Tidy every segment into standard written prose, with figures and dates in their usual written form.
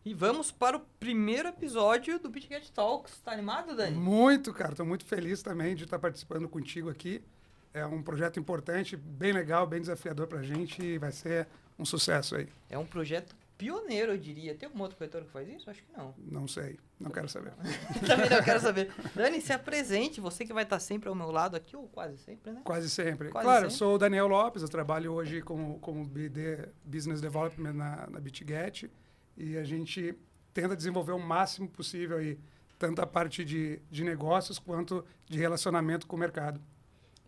E vamos para o primeiro episódio do BitGet Talks. Tá animado, Dani? Muito, cara. Estou muito feliz também de estar participando contigo aqui. É um projeto importante, bem legal, bem desafiador para a gente e vai ser um sucesso aí. É um projeto pioneiro, eu diria. Tem alguma outra corretora que faz isso? Acho que não. Não sei, não quero saber. Também não quero saber. Dani, se apresente. Você que vai estar sempre ao meu lado aqui, ou quase sempre, né? Quase sempre. Quase Claro, sempre. eu sou o Daniel Lopes, eu trabalho hoje como BD, Business Development na BitGet e a gente tenta desenvolver o máximo possível aí, tanto a parte de negócios quanto de relacionamento com o mercado.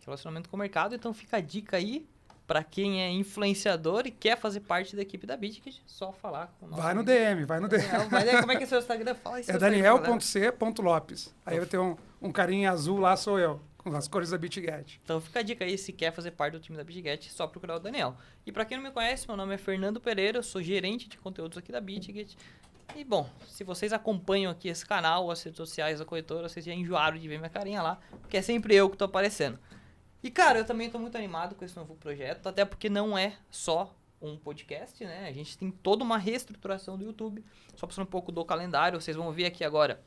Relacionamento com o mercado. Então fica a dica aí para quem é influenciador e quer fazer parte da equipe da BitGet, só falar com o nosso Vai no amigo DM, vai no DM. Daniel. Mas aí, como é que é seu Instagram? Fala aí seu É Instagram, galera. daniel.c.lopes. Aí vai ter um carinha azul lá, sou eu, com as cores da BitGet. Então fica a dica aí, se quer fazer parte do time da BitGet, é só procurar o Daniel. E para quem não me conhece, meu nome é Fernando Pereira, eu sou gerente de conteúdos aqui da BitGet. E bom, se vocês acompanham aqui esse canal, as redes sociais da corretora, vocês já enjoaram de ver minha carinha lá, porque é sempre eu que tô aparecendo. E cara, eu também tô muito animado com esse novo projeto, até porque não é só um podcast, né? A gente tem toda uma reestruturação do YouTube, só passando um pouco do calendário, vocês vão ver aqui agora.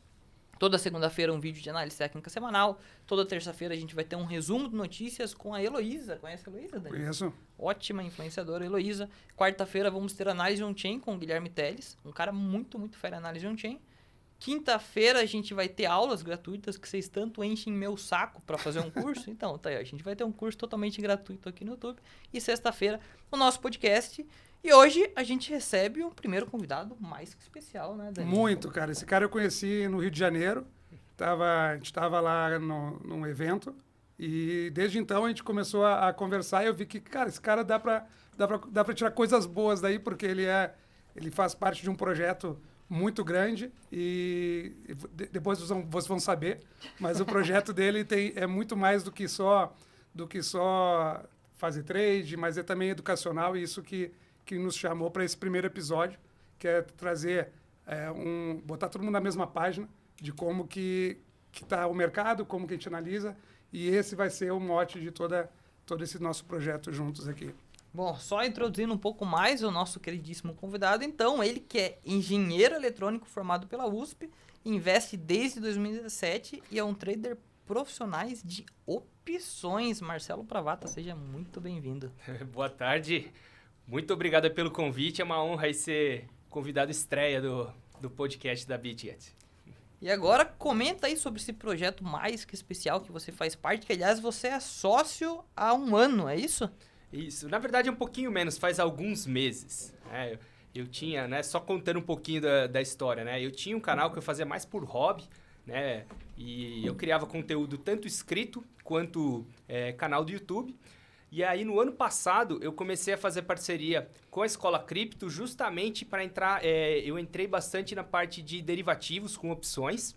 Toda segunda-feira um vídeo de análise técnica semanal. Toda terça-feira a gente vai ter um resumo de notícias com a Heloísa. Conhece a Heloísa, Dani? Conheço. Ótima influenciadora, Heloísa. Quarta-feira vamos ter análise on-chain com o Guilherme Teles. Um cara muito, muito fera em análise on-chain. Quinta-feira a gente vai ter aulas gratuitas que vocês tanto enchem meu saco para fazer um curso. Então, tá aí, a gente vai ter um curso totalmente gratuito aqui no YouTube. E sexta-feira o nosso podcast. E hoje a gente recebe um primeiro convidado mais que especial, né, Dani? Muito, cara. Esse cara eu conheci no Rio de Janeiro. A gente estava lá num evento e desde então a gente começou a conversar e eu vi que, cara, esse cara dá para tirar coisas boas daí, porque ele faz parte de um projeto muito grande e depois vocês vão saber, mas o projeto dele é muito mais do que só fazer trade, mas é também educacional e isso que nos chamou para esse primeiro episódio, que é trazer, botar todo mundo na mesma página de como que está o mercado, como que a gente analisa, e esse vai ser o mote de todo esse nosso projeto juntos aqui. Bom, só introduzindo um pouco mais o nosso queridíssimo convidado, então, ele que é engenheiro eletrônico formado pela USP, investe desde 2017 e é um trader profissional de opções. Marcelo Pravata, seja muito bem-vindo. Boa tarde, muito obrigado pelo convite, é uma honra aí ser convidado estreia do podcast da BitGet. E agora comenta aí sobre esse projeto mais que especial que você faz parte, que aliás você é sócio há um ano, é isso? Isso, na verdade é um pouquinho menos, faz alguns meses. Né? Eu tinha, né, só contando um pouquinho da história, né? Eu tinha um canal que eu fazia mais por hobby, né? E eu criava conteúdo tanto escrito quanto canal do YouTube. E aí no ano passado eu comecei a fazer parceria com a Escola Cripto justamente para entrar, eu entrei bastante na parte de derivativos com opções.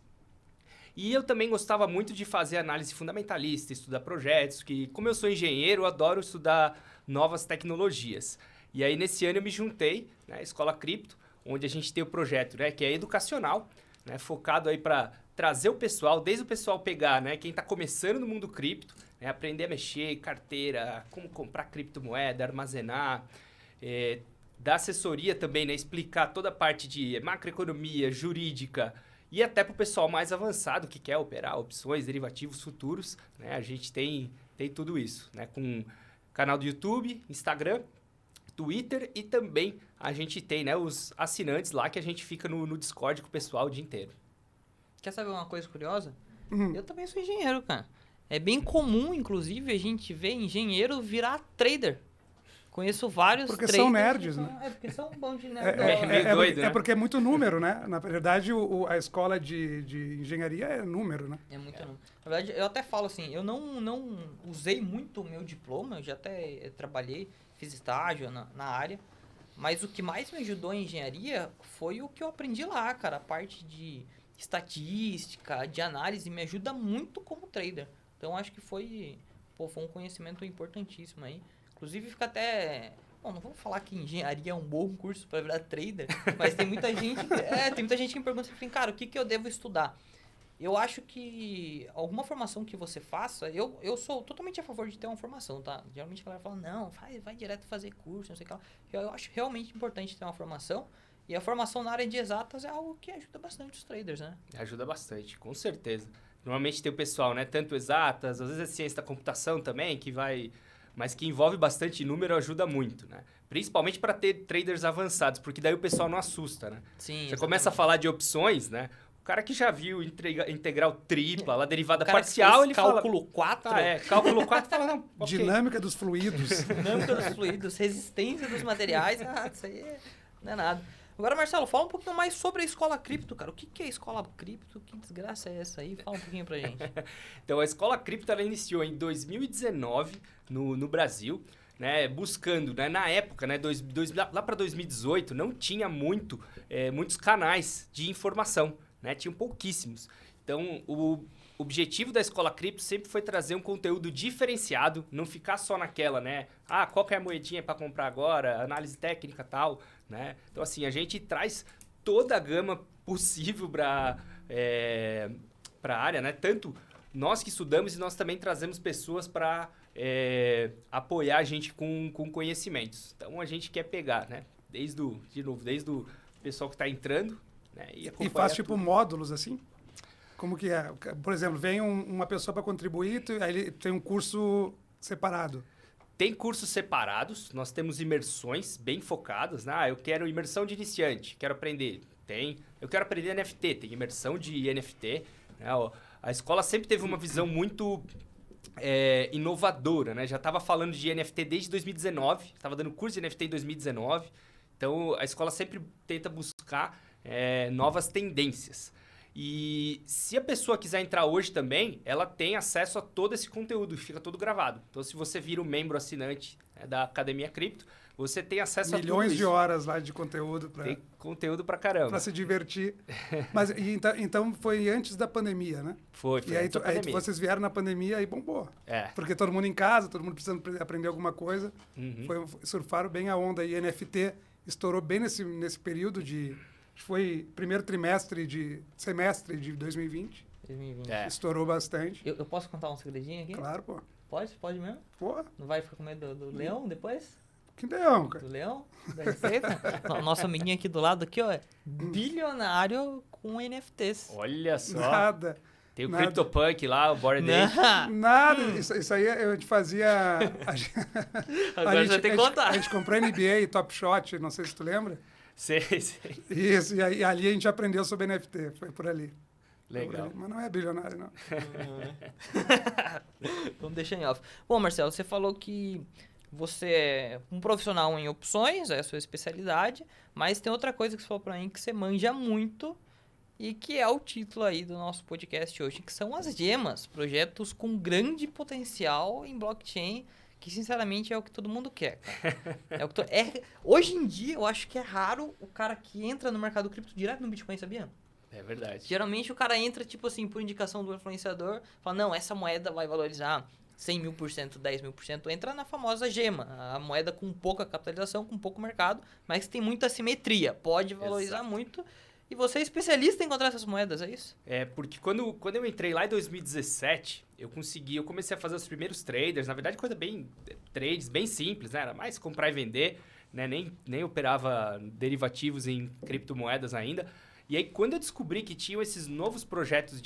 E eu também gostava muito de fazer análise fundamentalista, estudar projetos, que como eu sou engenheiro, eu adoro estudar novas tecnologias. E aí nesse ano eu me juntei, né, Escola Cripto, onde a gente tem o projeto, né, que é educacional, né, focado aí para trazer o pessoal, desde o pessoal pegar, né, quem está começando no mundo cripto, né, aprender a mexer, carteira, como comprar criptomoeda, armazenar, dar assessoria também, né, explicar toda a parte de macroeconomia, jurídica, e até para o pessoal mais avançado que quer operar opções, derivativos futuros, né? A gente tem tudo isso, né? Com canal do YouTube, Instagram, Twitter e também a gente tem, né, os assinantes lá que a gente fica no Discord com o pessoal o dia inteiro. Quer saber uma coisa curiosa? Eu também sou engenheiro, cara. É bem comum, inclusive, a gente ver engenheiro virar trader. Conheço vários Porque traders são nerds, que né? porque são bons de nerd. meio doido, né? É porque é muito número, né? Na verdade, a escola de engenharia é número, né? É muito número. Na verdade, eu até falo assim, eu não usei muito o meu diploma, eu já até trabalhei, fiz estágio na área, mas o que mais me ajudou em engenharia foi o que eu aprendi lá, cara. A parte de estatística, de análise, me ajuda muito como trader. Então, acho que foi um conhecimento importantíssimo aí. Inclusive, fica até... Bom, não vou falar que engenharia é um bom curso para virar trader, mas tem muita gente que me pergunta assim, cara, o que eu devo estudar? Eu acho que alguma formação que você faça, eu sou totalmente a favor de ter uma formação, tá? Geralmente a galera fala, não, vai direto fazer curso, não sei o que lá. Eu acho realmente importante ter uma formação. E a formação na área de exatas é algo que ajuda bastante os traders, né? Ajuda bastante, com certeza. Normalmente tem o pessoal, né? Tanto exatas, às vezes é ciência da computação também, que vai... Mas que envolve bastante número, ajuda muito, né? Principalmente para ter traders avançados, porque daí o pessoal não assusta, né? Sim. Você começa a falar de opções, né? O cara que já viu integral tripla, lá derivada parcial, ele fala... Cálculo 4. Cálculo 4, fala, não, okay. Dinâmica dos fluidos. Dinâmica dos fluidos, resistência dos materiais, isso aí não é nada. Agora, Marcelo, fala um pouquinho mais sobre a Escola Cripto, cara. O que é a Escola Cripto? Que desgraça é essa aí? Fala um pouquinho pra gente. Então, a Escola Cripto, ela iniciou em 2019 no Brasil, né, buscando, né, na época, né, lá para 2018, não tinha muitos canais de informação, né, tinham pouquíssimos. Então, o objetivo da Escola Cripto sempre foi trazer um conteúdo diferenciado, não ficar só naquela, né, qual que é a moedinha para comprar agora, análise técnica e tal, né. Então, assim, a gente traz toda a gama possível para a área, né, tanto nós que estudamos e nós também trazemos pessoas para apoiar a gente com conhecimentos. Então, a gente quer pegar, né? Desde o pessoal que está entrando, né? E faz tipo módulos, assim? Como que é? Por exemplo, vem uma pessoa para contribuir, aí ele tem um curso separado. Tem cursos separados, nós temos imersões bem focadas, né? Eu quero imersão de iniciante, quero aprender. Eu quero aprender NFT, tem imersão de NFT, né? A escola sempre teve uma visão muito inovadora, né? Já estava falando de NFT desde 2019, estava dando curso de NFT em 2019. Então, a escola sempre tenta buscar novas tendências. E se a pessoa quiser entrar hoje também, ela tem acesso a todo esse conteúdo, fica todo gravado. Então, se você vira um membro assinante da Academia Cripto, você tem acesso a tudo isso. Milhões de horas lá de conteúdo. Tem conteúdo pra caramba. Para se divertir. Mas então foi antes da pandemia, né? Foi e aí, antes da pandemia. Vocês vieram na pandemia e bombou. Porque todo mundo em casa, todo mundo precisando aprender alguma coisa. Uhum. Surfaram bem a onda. E NFT estourou bem nesse período foi primeiro semestre de 2020. 2020. Estourou bastante. Eu posso contar um segredinho aqui? Claro, pô. Pode mesmo? Pô. Não vai ficar com medo do leão depois? Que leão, cara. Do leão? Da receita? Nosso amiguinho aqui do lado, aqui, ó, é bilionário com NFTs. Olha só. Nada. Tem o CryptoPunk lá, o Bored Ape. Nada. Isso aí a gente fazia... Agora já tem que contar. A gente comprou NBA e Top Shot, não sei se tu lembra. Sei. Isso, e aí, ali a gente aprendeu sobre NFT, foi por ali. Legal. Mas não é bilionário, não. Vamos deixar em off. Bom, Marcelo, você falou que você é um profissional em opções, é a sua especialidade, mas tem outra coisa que você falou pra mim que você manja muito e que é o título aí do nosso podcast hoje, que são as gemas, projetos com grande potencial em blockchain, que sinceramente é o que todo mundo quer, cara. Hoje em dia, eu acho que é raro o cara que entra no mercado cripto direto no Bitcoin, sabia? É verdade. Geralmente o cara entra, tipo assim, por indicação do influenciador, fala, não, essa moeda vai valorizar 100.000%, 10.000%, entra na famosa gema, a moeda com pouca capitalização, com pouco mercado, mas que tem muita assimetria, pode valorizar muito. E você é especialista em encontrar essas moedas, é isso? Porque quando eu entrei lá em 2017, eu comecei a fazer os primeiros traders, na verdade trades bem simples, né? Era mais comprar e vender, né? Nem operava derivativos em criptomoedas ainda. E aí quando eu descobri que tinham esses novos projetos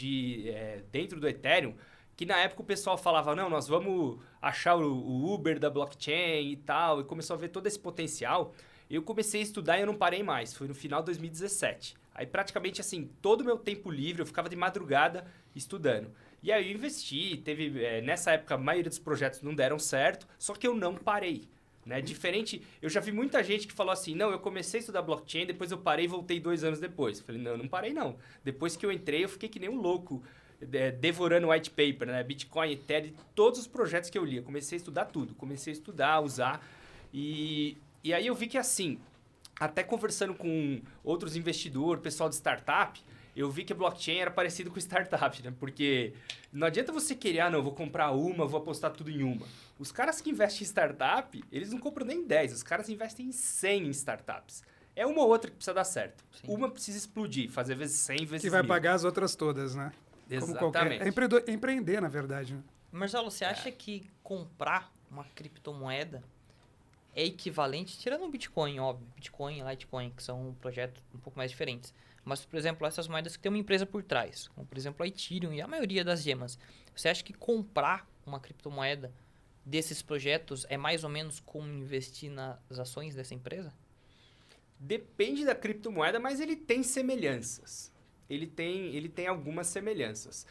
dentro do Ethereum, que na época o pessoal falava, não, nós vamos achar o Uber da blockchain e tal, e começou a ver todo esse potencial, eu comecei a estudar e eu não parei mais, foi no final de 2017. Aí praticamente assim, todo o meu tempo livre, eu ficava de madrugada estudando. E aí eu investi, nessa época a maioria dos projetos não deram certo, só que eu não parei. Né? Diferente, eu já vi muita gente que falou assim, não, eu comecei a estudar blockchain, depois eu parei e voltei 2 anos depois. Eu falei, não parei não. Depois que eu entrei, eu fiquei que nem um louco, devorando white paper, né? Bitcoin, Ethereum, todos os projetos que eu li. Eu comecei a estudar tudo, comecei a estudar, usar. E aí eu vi que assim, até conversando com outros investidores, pessoal de startup, eu vi que a blockchain era parecido com startup, né? Porque não adianta você querer, não, vou comprar uma, vou apostar tudo em uma. Os caras que investem em startup, eles não compram nem 10, os caras investem em 100 em startups. É uma ou outra que precisa dar certo. Sim. Uma precisa explodir, fazer vezes 100, vezes 1000. Que vai pagar as outras todas, né? Exatamente. É empreender, na verdade. Né? Marcelo, você acha que comprar uma criptomoeda é equivalente, tirando o Bitcoin, óbvio, Bitcoin e Litecoin, que são projetos um pouco mais diferentes. Mas, por exemplo, essas moedas que tem uma empresa por trás, como por exemplo a Ethereum e a maioria das gemas, você acha que comprar uma criptomoeda desses projetos é mais ou menos como investir nas ações dessa empresa? Depende da criptomoeda, mas ele tem semelhanças. Ele tem algumas semelhanças.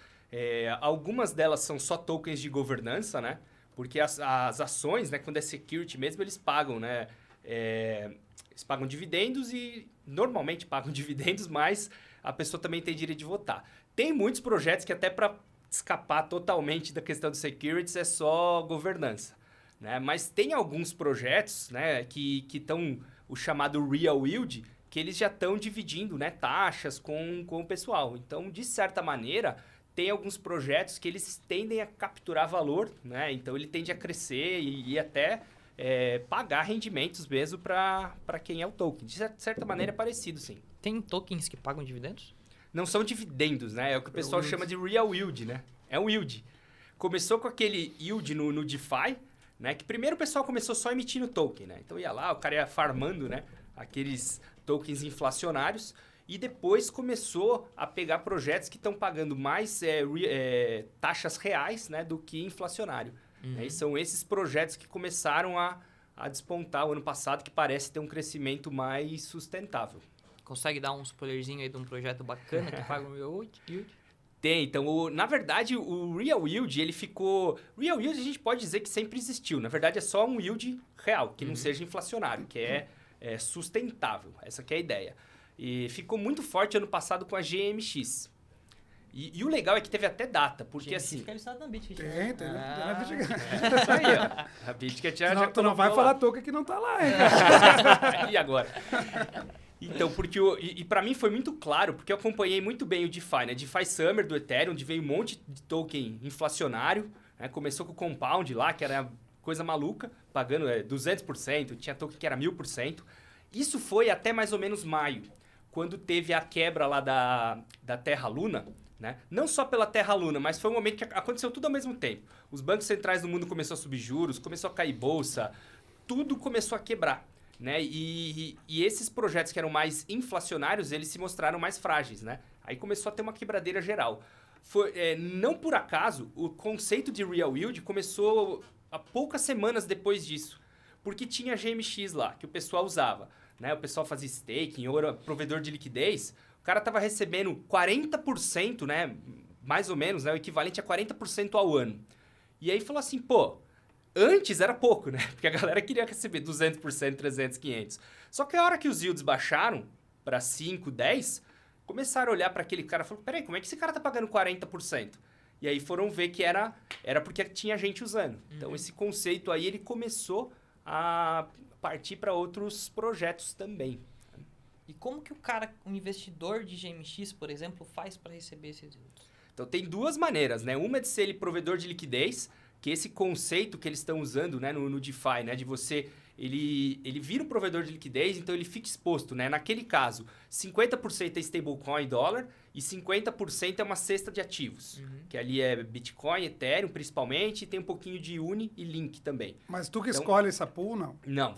Algumas delas são só tokens de governança, né? Porque as ações, né, quando é security mesmo, eles pagam, né? Eles pagam dividendos e normalmente pagam dividendos, mas a pessoa também tem direito de votar. Tem muitos projetos que até para escapar totalmente da questão do securities é só governança, né? Mas tem alguns projetos, né, que estão o chamado real yield, que eles já estão dividindo, né, taxas com o pessoal. Então, de certa maneira, tem alguns projetos que eles tendem a capturar valor, né? Então, ele tende a crescer e até pagar rendimentos mesmo para quem é o token. De certa maneira, é parecido, sim. Tem tokens que pagam dividendos? Não são dividendos, né? É o que o pessoal chama de real yield, né? É um yield. Começou com aquele yield no DeFi, né? Que primeiro o pessoal começou só emitindo token, né? Então ia lá, o cara ia farmando, né? Aqueles tokens inflacionários. E depois começou a pegar projetos que estão pagando mais taxas reais, né? Do que inflacionário. Né? E são esses projetos que começaram a despontar o ano passado, que parece ter um crescimento mais sustentável. Consegue dar um spoilerzinho aí de um projeto bacana que paga o real yield? Tem, então, na verdade, o Real Yield, ele ficou... Real Yield a gente pode dizer que sempre existiu. Na verdade, é só um yield real, que não seja inflacionário, que é sustentável. Essa que é a ideia. E ficou muito forte ano passado com a GMX. E o legal é que teve até data, porque GMX assim... fica listado na Bitget. Tem na Bitget. É isso aí, ó. A Bitget já Tu não vai falar token que não tá lá, hein? E agora? Então, porque para mim foi muito claro, porque eu acompanhei muito bem o DeFi, né? DeFi Summer do Ethereum, onde veio um monte de token inflacionário, né? Começou com o Compound lá, que era coisa maluca, pagando 200%, tinha token que era 1000%. Isso foi até mais ou menos maio, quando teve a quebra lá da Terra Luna, né? Não só pela Terra Luna, mas foi um momento que aconteceu tudo ao mesmo tempo. Os bancos centrais do mundo começaram a subir juros, começou a cair bolsa, tudo começou a quebrar. Né? E esses projetos que eram mais inflacionários, eles se mostraram mais frágeis, né? Aí começou a ter uma quebradeira geral. Não por acaso, o conceito de Real Yield começou há poucas semanas depois disso. Porque tinha GMX lá, que o pessoal usava. Né? O pessoal fazia staking, ou era provedor de liquidez. O cara estava recebendo 40%, né? Mais ou menos, né? O equivalente a 40% ao ano. E aí falou assim, pô... Antes era pouco, né? Porque a galera queria receber 200%, 300%, 500%. Só que a hora que os yields baixaram para 5%, 10%, começaram a olhar para aquele cara e falaram, peraí, como é que esse cara tá pagando 40%? E aí foram ver que era porque tinha gente usando. Então, esse conceito aí, ele começou a partir para outros projetos também. E como que um investidor de GMX, por exemplo, faz para receber esses yields? Então, tem duas maneiras, né? Uma é de ser ele provedor de liquidez, que esse conceito que eles estão usando, né, no DeFi, né, de você... Ele vira um provedor de liquidez, então ele fica exposto, né? Naquele caso, 50% é stablecoin dólar e 50% é uma cesta de ativos. Que ali é Bitcoin, Ethereum, principalmente, e tem um pouquinho de Uni e Link também. Mas tu que escolhe essa pool, não? Não,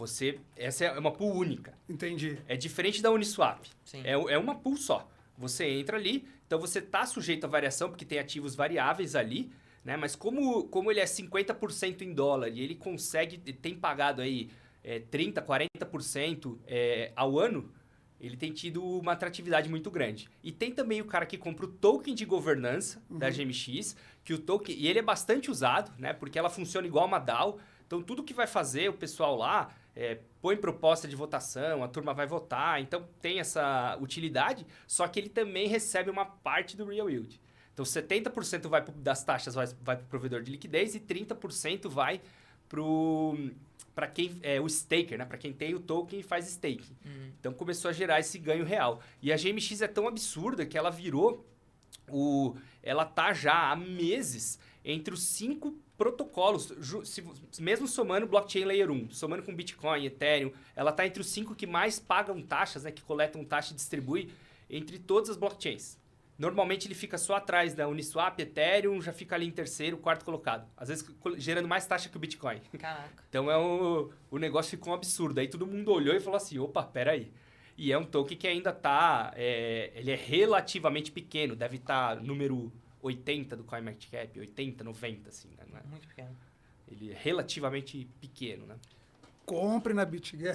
essa é uma pool única. Entendi. É diferente da Uniswap. Sim. É uma pool só. Você entra ali, então você está sujeito à variação, porque tem ativos variáveis ali, né? Mas como ele é 50% em dólar e ele tem pagado aí 30%, 40% ao ano, ele tem tido uma atratividade muito grande. E tem também o cara que compra o token de governança da GMX, que o token, e ele é bastante usado, né? Porque ela funciona igual uma DAO. Então, tudo que vai fazer o pessoal lá, põe proposta de votação, a turma vai votar. Então, tem essa utilidade, só que ele também recebe uma parte do Real Yield. Então, 70% das taxas vai para o provedor de liquidez e 30% vai para quem é o staker, né? Para quem tem o token e faz staking. Então, começou a gerar esse ganho real. E a GMX é tão absurda que ela virou... Ela tá já há meses entre os 5 protocolos, mesmo somando Blockchain Layer 1, somando com Bitcoin, Ethereum, ela tá entre os 5 que mais pagam taxas, né? Que coletam taxa e distribuem entre todas as blockchains. normalmente ele fica só atrás da Uniswap, Ethereum, já fica ali em terceiro, quarto colocado. Às vezes gerando mais taxa que o Bitcoin. Caraca. Então o negócio ficou um absurdo. Aí todo mundo olhou e falou assim, opa, peraí. E é um token que ainda tá... ele é relativamente pequeno, deve estar número 80 do CoinMarketCap, 80, 90, assim, né? Não é? Muito pequeno. Ele é relativamente pequeno, né? Compre na BitGet.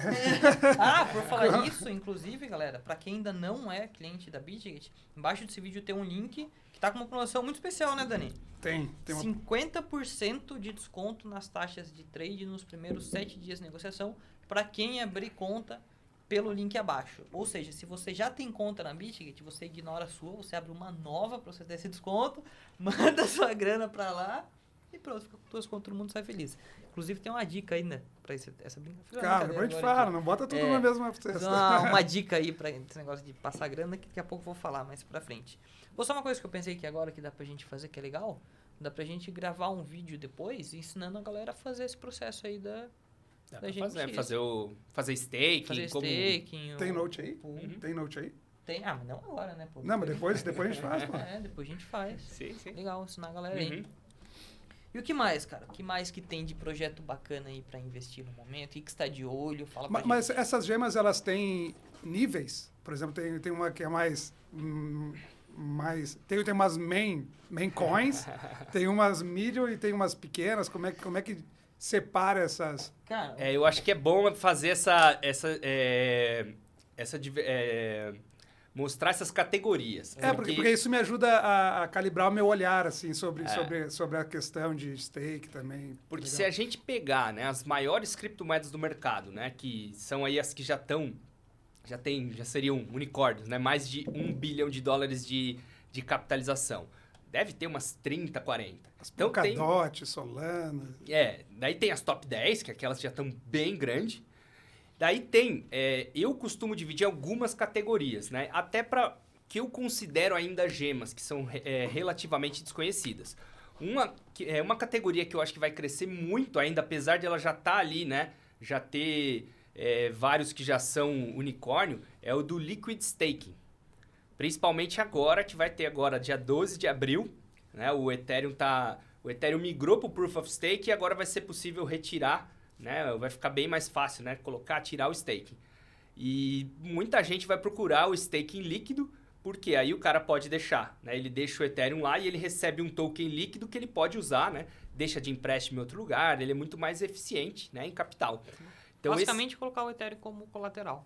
Por falar nisso, inclusive, galera, pra quem ainda não é cliente da BitGet, embaixo desse vídeo tem um link que tá com uma promoção muito especial, né, Dani? Tem uma... 50% de desconto nas taxas de trade nos primeiros 7 dias de negociação pra quem abrir conta pelo link abaixo. Ou seja, se você já tem conta na BitGet, você ignora a sua, você abre uma nova pra você ter esse desconto, manda sua grana pra lá e pronto, fica com todos os contos, todo mundo sai feliz. Inclusive tem uma dica ainda pra essa brincadeira. Cara, depois a gente fala, não bota tudo na mesma cesta. Uma dica aí pra esse negócio de passar grana, que daqui a pouco eu vou falar mais pra frente. Só uma coisa que eu pensei aqui agora que dá pra gente fazer, que é legal, dá pra gente gravar um vídeo depois ensinando a galera a fazer esse processo aí da gente. Fazer staking. Fazer staking. Tem note aí? Uhum. Tem note aí? Tem, mas não agora, né? Pô, não, mas depois a gente faz, pô. Depois a gente faz. Sim. Legal, ensinar a galera aí. E o que mais, cara? O que mais que tem de projeto bacana aí pra investir no momento? O que está de olho? Fala pra Mas gente. essas gemas, elas têm níveis? Por exemplo, tem uma que é mais tem umas main coins, tem umas medium e tem umas pequenas. Como é que separa essas? Cara, eu acho que é bom fazer mostrar essas categorias. Porque isso me ajuda a calibrar o meu olhar, assim, sobre a questão de stake também. Porque legal. se a gente pegar, né, as maiores criptomoedas do mercado, né, que são aí as que já seriam unicórnios, né, mais de $1 bilhão de capitalização. Deve ter umas 30, 40. Então, Polkadot, Solana... daí tem as top 10, que aquelas já estão bem grandes. Daí tem, eu costumo dividir algumas categorias, né? Até para que eu considero ainda gemas, que são relativamente desconhecidas. Uma categoria que eu acho que vai crescer muito ainda, apesar de ela já estar ali, né? Já ter vários que já são unicórnio, é o do Liquid Staking. Principalmente agora, que vai ter agora, dia 12 de abril, né? O Ethereum migrou para o Proof of Stake e agora vai ser possível retirar, né? Vai ficar bem mais fácil, né? Tirar o staking. E muita gente vai procurar o staking líquido, porque aí o cara pode deixar, né? Ele deixa o Ethereum lá e ele recebe um token líquido que ele pode usar, né? Deixa de empréstimo em outro lugar, ele é muito mais eficiente, né? Em capital. Então, basicamente colocar o Ethereum como colateral.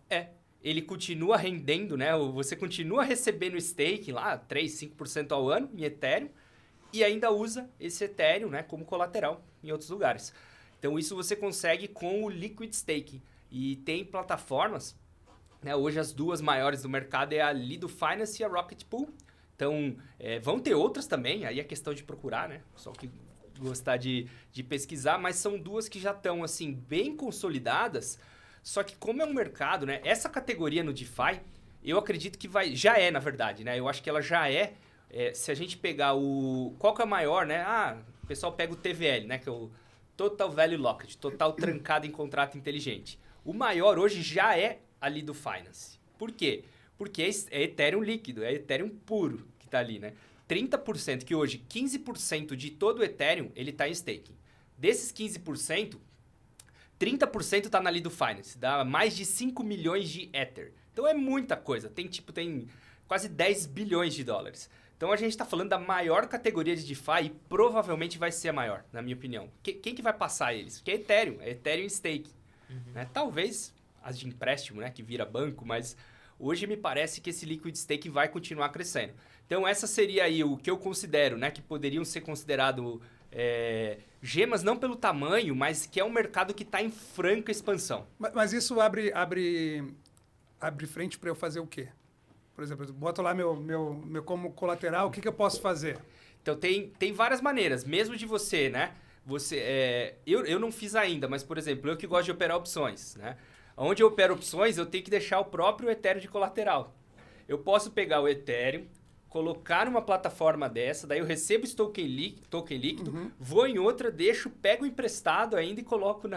Ele continua rendendo, né? Você continua recebendo staking lá, 3%, 5% ao ano em Ethereum, e ainda usa esse Ethereum, né? Como colateral em outros lugares. Então, isso você consegue com o Liquid Staking. E tem plataformas, né? Hoje as duas maiores do mercado é a Lido Finance e a Rocket Pool. Então, vão ter outras também, aí é questão de procurar, né? Só que gostar de pesquisar, mas são duas que já estão, assim, bem consolidadas. Só que como é um mercado, né? Essa categoria no DeFi, eu acredito que já é, na verdade, né? Eu acho que ela já se a gente pegar qual que é o maior, né? O pessoal pega o TVL, né? Que é o Total Value Locked, total trancado em contrato inteligente. O maior hoje já é a Lido Finance. Por quê? Porque é Ethereum líquido, é Ethereum puro que está ali, né? 30%, que hoje 15% de todo o Ethereum, ele está em staking. Desses 15%, 30% está na Lido Finance, dá mais de 5 milhões de Ether. Então é muita coisa, tem quase 10 bilhões de dólares. Então a gente está falando da maior categoria de DeFi e provavelmente vai ser a maior, na minha opinião. Quem que vai passar eles? Porque é Ethereum Stake. Né? Talvez as de empréstimo, né, que vira banco, mas hoje me parece que esse Liquid Stake vai continuar crescendo. Então essa seria aí o que eu considero, né, que poderiam ser considerados gemas não pelo tamanho, mas que é um mercado que está em franca expansão. Mas isso abre frente para eu fazer o quê? Por exemplo, eu boto lá meu como colateral, o que eu posso fazer? Então, tem várias maneiras, mesmo de você, né? Eu não fiz ainda, mas, por exemplo, eu que gosto de operar opções, né? Onde eu opero opções, eu tenho que deixar o próprio Ethereum de colateral. Eu posso pegar o Ethereum, colocar numa plataforma dessa, daí eu recebo esse token líquido, vou em outra, pego emprestado ainda e coloco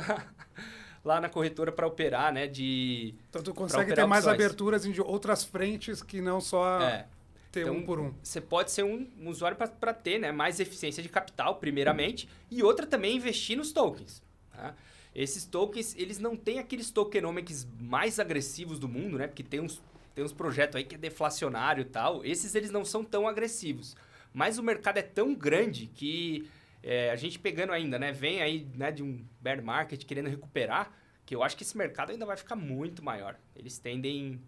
lá na corretora para operar, né? Então tu consegue ter mais aberturas em outras frentes que não só... ter Então, um por um. Você pode ser um usuário para ter, né, mais eficiência de capital, primeiramente, e outra também investir nos tokens. Tá? Esses tokens, eles não têm aqueles tokenomics mais agressivos do mundo, né? Porque tem uns projetos aí que é deflacionário e tal. Esses, eles não são tão agressivos. Mas o mercado é tão grande que a gente pegando ainda, né? Vem aí, né, de um bear market querendo recuperar, que eu acho que esse mercado ainda vai ficar muito maior. Eles tendem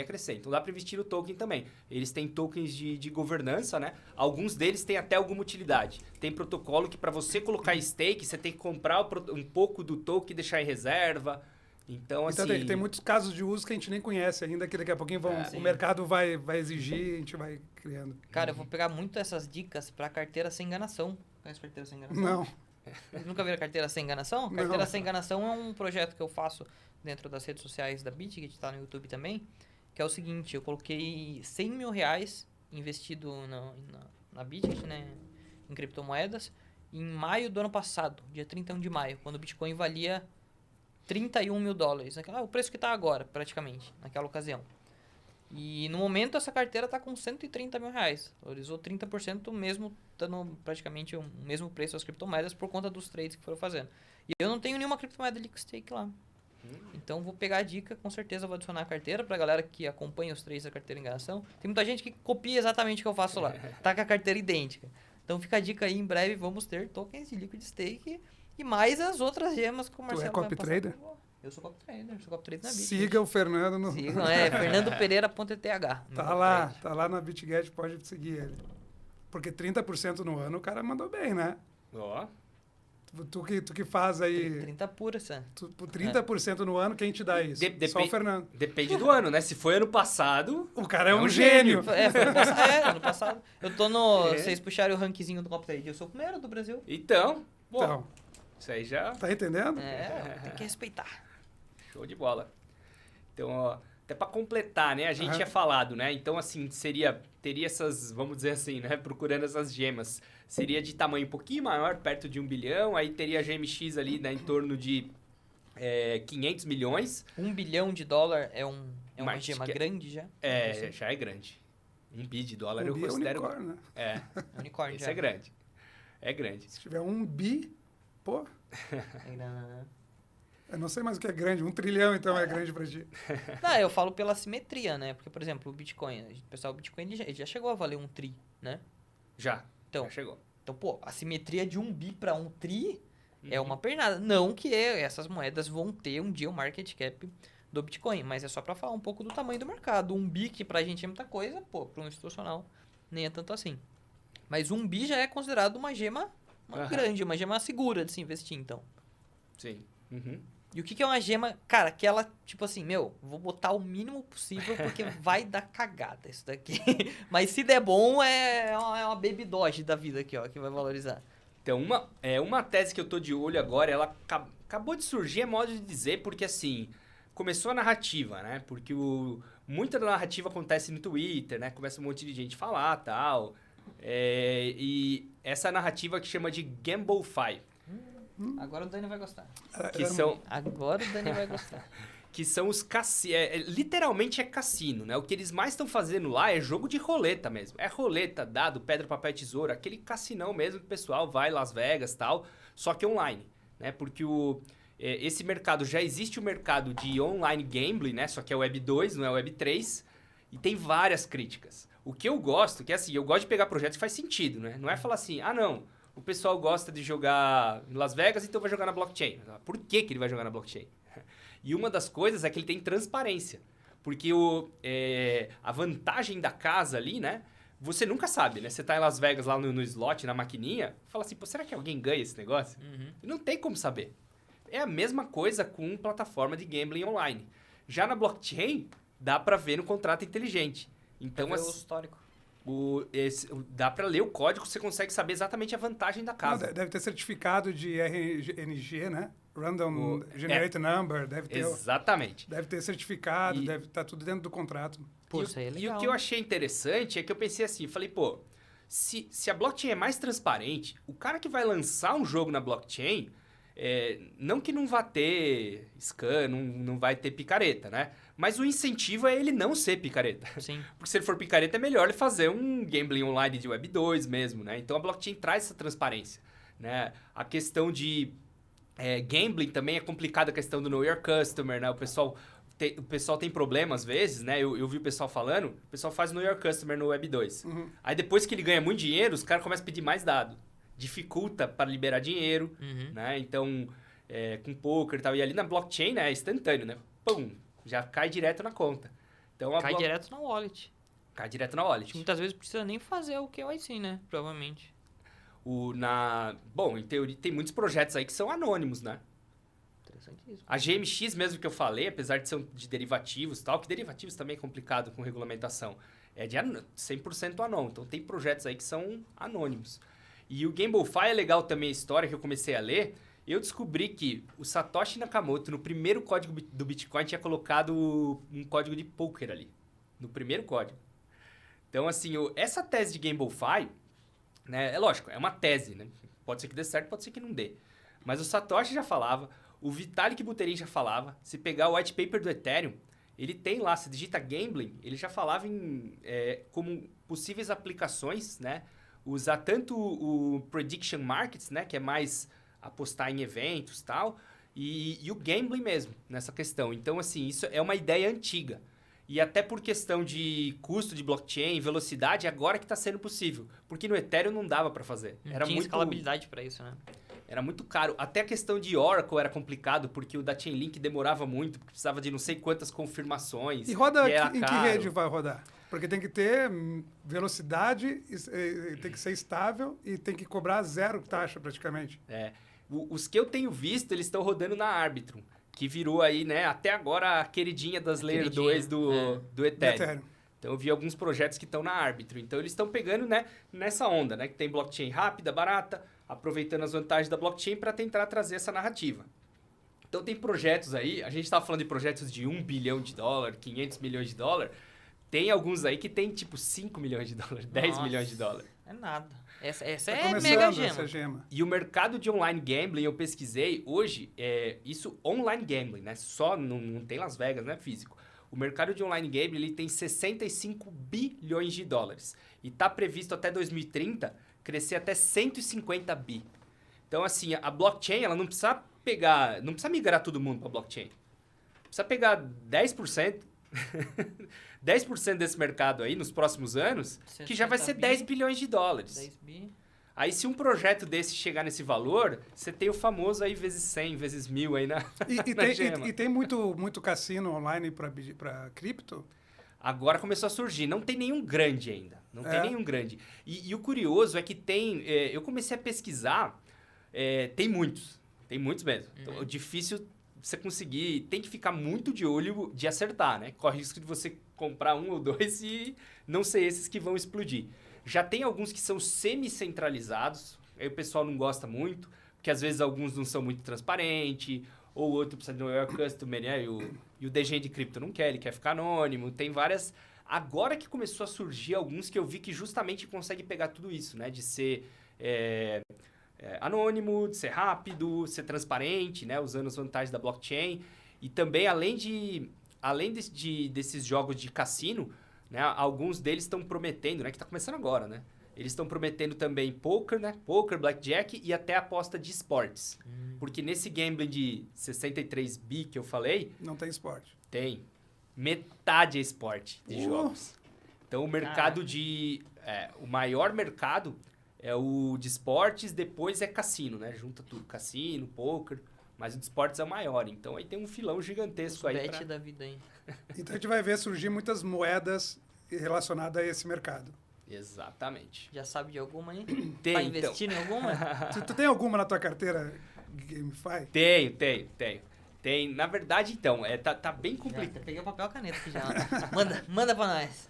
a crescer. Então dá para investir no token também. Eles têm tokens de governança, né? Alguns deles têm até alguma utilidade. Tem protocolo que para você colocar em stake, você tem que comprar um pouco do token e deixar em reserva. Então, assim... Então tem muitos casos de uso que a gente nem conhece ainda, que daqui a pouquinho o mercado vai exigir e a gente vai criando. Cara, eu vou pegar muito essas dicas pra carteira sem enganação. Conhece carteira sem enganação? Não. Nunca viram carteira sem enganação? Não. Carteira sem enganação é um projeto que eu faço dentro das redes sociais da BitGet, tá no YouTube também, que é o seguinte, eu coloquei 100 mil reais investido na BitGet, né, em criptomoedas, em maio do ano passado, dia 31 de maio, quando o Bitcoin valia 31 mil dólares, o preço que está agora, praticamente, naquela ocasião. E no momento essa carteira está com 130 mil reais, valorizou 30% mesmo, dando praticamente o mesmo preço às criptomoedas por conta dos trades que foram fazendo. E eu não tenho nenhuma criptomoeda liquid stake lá. Então vou pegar a dica, com certeza vou adicionar a carteira pra galera que acompanha os trades da carteira em enganação. Tem muita gente que copia exatamente o que eu faço lá, tá com a carteira idêntica. Então fica a dica aí, em breve vamos ter tokens de liquid stake e mais as outras gemas que o Marcelo Tu é copy trader? Eu sou copy trader, sou copy trader na BitGet. Siga o Fernando no... Sigam, fernandopereira.eth. Tá lá na BitGet, pode seguir ele. Porque 30% no ano o cara mandou bem, né? Ó. Tu que faz aí... 30 pura, Sam. 30% no ano, quem te dá isso? Só o Fernando. Depende do ano, né? Se foi ano passado... O cara é um gênio. Foi ano passado. Eu tô no... Vocês puxaram o rankzinho do copy trade. Eu sou o primeiro do Brasil. Então, bom, Então, isso aí já... tá entendendo? Tem que respeitar. Show de bola. Então, ó, até para completar, né? A gente Aham. tinha falado, né? Então, assim, teria essas, vamos dizer assim, né? Procurando essas gemas. Seria de tamanho um pouquinho maior, perto de 1 bilhão. Aí teria a GMX ali, né? Em torno de 500 milhões. 1 bilhão de dólar é uma Market gema cap. grande já? Já é grande. 1 bi de dólar Um eu bi é considero... unicórnio, né? É, Unicórnio esse já. é grande. É grande. Se tiver 1 bi, pô, eu não sei mais o que é grande. 1 trilhão, então, é grande pra ti. Não, eu falo pela simetria, né? Porque, por exemplo, o Bitcoin, o Bitcoin ele já chegou a valer 1 tri, né? Já Então, chegou. pô, a simetria de 1 bi para 1 tri é Uhum. uma pernada. Não que essas moedas vão ter um dia o market cap do Bitcoin, mas é só para falar um pouco do tamanho do mercado. 1 bi, que pra gente é muita coisa, pô, para um institucional nem é tanto assim. Mas 1 bi já é considerado uma gema grande, uma gema segura de se investir, então. Sim. Uhum. E o que é uma gema? Cara, aquela, tipo assim, vou botar o mínimo possível porque vai dar cagada isso daqui. Mas se der bom, é uma Baby Doge da vida aqui, ó, que vai valorizar. Então, uma tese que eu tô de olho agora, ela acabou de surgir, é modo de dizer, porque assim, começou a narrativa, né? Porque muita da narrativa acontece no Twitter, né? Começa um monte de gente falar e tal. E essa narrativa que chama de GambleFi. Agora o Dani vai gostar. Que são... Agora o Dani vai gostar. Que são os cassinos. Literalmente é cassino, né? O que eles mais estão fazendo lá é jogo de roleta mesmo. É roleta, dado, pedra, papel, tesoura. Aquele cassinão mesmo que o pessoal vai, Las Vegas e tal. Só que online, né? Porque esse mercado, já existe o mercado de online gambling, né? Só que é Web 2, não é Web 3. E tem várias críticas. O que eu gosto, que é assim, eu gosto de pegar projetos que faz sentido, né? Não é falar assim, não... O pessoal gosta de jogar em Las Vegas, então vai jogar na blockchain. Por que ele vai jogar na blockchain? E uma das coisas é que ele tem transparência. Porque a vantagem da casa ali, né? Você nunca sabe, né? Você tá em Las Vegas lá no slot, na maquininha, fala assim, pô, será que alguém ganha esse negócio? Uhum. Não tem como saber. É a mesma coisa com plataforma de gambling online. Já na blockchain, dá pra ver no contrato inteligente. Então, Pra ver o histórico. dá pra ler o código, você consegue saber exatamente a vantagem da casa. Deve ter certificado de RNG, né? Random Generate Number, deve ter... Exatamente. Deve ter certificado, deve estar tudo dentro do contrato. Pô, isso aí é E legal. o que eu achei interessante é que eu pensei assim, falei, pô, se a blockchain é mais transparente, o cara que vai lançar um jogo na blockchain, não que não vá ter scan, não vai ter picareta, né? Mas o incentivo é ele não ser picareta. Sim. Porque se ele for picareta, é melhor ele fazer um gambling online de Web 2 mesmo, né? Então a blockchain traz essa transparência, né? A questão de gambling também é complicada, a questão do Know Your Customer, né? O pessoal tem problema às vezes, né? Eu vi o pessoal falando, o pessoal faz Know Your Customer no Web 2. Uhum. Aí depois que ele ganha muito dinheiro, os caras começam a pedir mais dado. Dificulta para liberar dinheiro, né? Então, com poker e tal. E ali na blockchain, né? É instantâneo, né? Pum! Já cai direto na conta. Então, Cai direto na wallet. Cai direto na wallet. Muitas vezes precisa nem fazer o KYC, né? Provavelmente. Bom, em teoria, tem muitos projetos aí que são anônimos, né? Interessantíssimo. A GMX mesmo que eu falei, apesar de ser de derivativos e tal, que derivativos também é complicado com regulamentação, é de 100% anônimo. Então, tem projetos aí que são anônimos. E o GambleFi é legal também a história que eu comecei a ler. Eu descobri que o Satoshi Nakamoto, no primeiro código do Bitcoin, tinha colocado um código de poker ali. No primeiro código. Então, assim, essa tese de GambleFi, né, é lógico, é uma tese, né? Pode ser que dê certo, pode ser que não dê. Mas o Satoshi já falava, o Vitalik Buterin já falava. Se pegar o white paper do Ethereum, ele tem lá, se digita gambling, ele já falava como possíveis aplicações, né? Usar tanto o prediction markets, né, que é mais apostar em eventos e tal, e o gambling mesmo nessa questão. Então, assim, isso é uma ideia antiga. E até por questão de custo de blockchain, velocidade, agora que está sendo possível. Porque no Ethereum não dava para fazer. Tinha escalabilidade para isso, né? Era muito caro. Até a questão de Oracle era complicado, porque o da Chainlink demorava muito, porque precisava de não sei quantas confirmações. E roda em que caro. rede vai rodar? Porque tem que ter velocidade, tem que ser estável e tem que cobrar zero taxa praticamente. Os que eu tenho visto, eles estão rodando na Arbitrum, que virou aí, né, até agora a queridinha das Layer 2 do Ethereum. Então eu vi alguns projetos que estão na Arbitrum. Então eles estão pegando, né, nessa onda, né, que tem blockchain rápida, barata, aproveitando as vantagens da blockchain para tentar trazer essa narrativa. Então tem projetos aí, a gente estava falando de projetos de $1 bilhão, 500 milhões de dólares, tem alguns aí que tem tipo 5 milhões de dólares, 10 milhões de dólares. É nada. Essa Tá é mega gema. essa gema. E o mercado de online gambling, eu pesquisei, hoje, isso online gambling, né? Só, não tem Las Vegas, né? Físico. O mercado de online gambling, ele tem 65 bilhões de dólares. E tá previsto até 2030 crescer até 150 bi. Então, assim, a blockchain, ela não precisa migrar todo mundo para blockchain. Precisa pegar 10%, 10% desse mercado aí nos próximos anos, que já vai ser 10 bilhões de dólares. 10 bi. Aí, se um projeto desse chegar nesse valor, você tem o famoso aí vezes 100, vezes 1000 aí na gema. E tem muito cassino online para cripto? Agora começou a surgir. Não tem nenhum grande ainda. Não tem nenhum grande. E o curioso é que tem... eu comecei a pesquisar. Tem muitos. Tem muitos mesmo. Então, é difícil você conseguir... Tem que ficar muito de olho de acertar, né? Corre o risco de você comprar um ou dois e não ser esses que vão explodir. Já tem alguns que são semi-centralizados. Aí o pessoal não gosta muito. Porque às vezes alguns não são muito transparentes. Ou outro precisa de Know Your Customer, né? E o DG de cripto não quer, ele quer ficar anônimo. Tem várias... Agora que começou a surgir alguns que eu vi que justamente consegue pegar tudo isso, né? De ser anônimo, de ser rápido, ser transparente, né? Usando as vantagens da blockchain. E também, além desses jogos de cassino, né? Alguns deles estão prometendo, né? Que está começando agora, né? Eles estão prometendo também poker, né? Poker, blackjack e até aposta de esportes. Porque nesse gambling de 63 bi que eu falei... Não tem esporte. Tem. Metade é esporte de jogos. Então, o mercado o maior mercado é o de esportes, depois é cassino, né? Junta tudo. Cassino, poker, mas o de esportes é o maior. Então, aí tem um filão gigantesco aí. Bet da vida aí. Então, a gente vai ver surgir muitas moedas relacionadas a esse mercado. Exatamente. Já sabe de alguma aí? Tem, Tá investindo em alguma? Tu tem alguma na tua carteira GameFi? Tenho. Tem, na verdade, então, tá bem Já, complicado. peguei o papel e a caneta aqui já. Manda pra nós.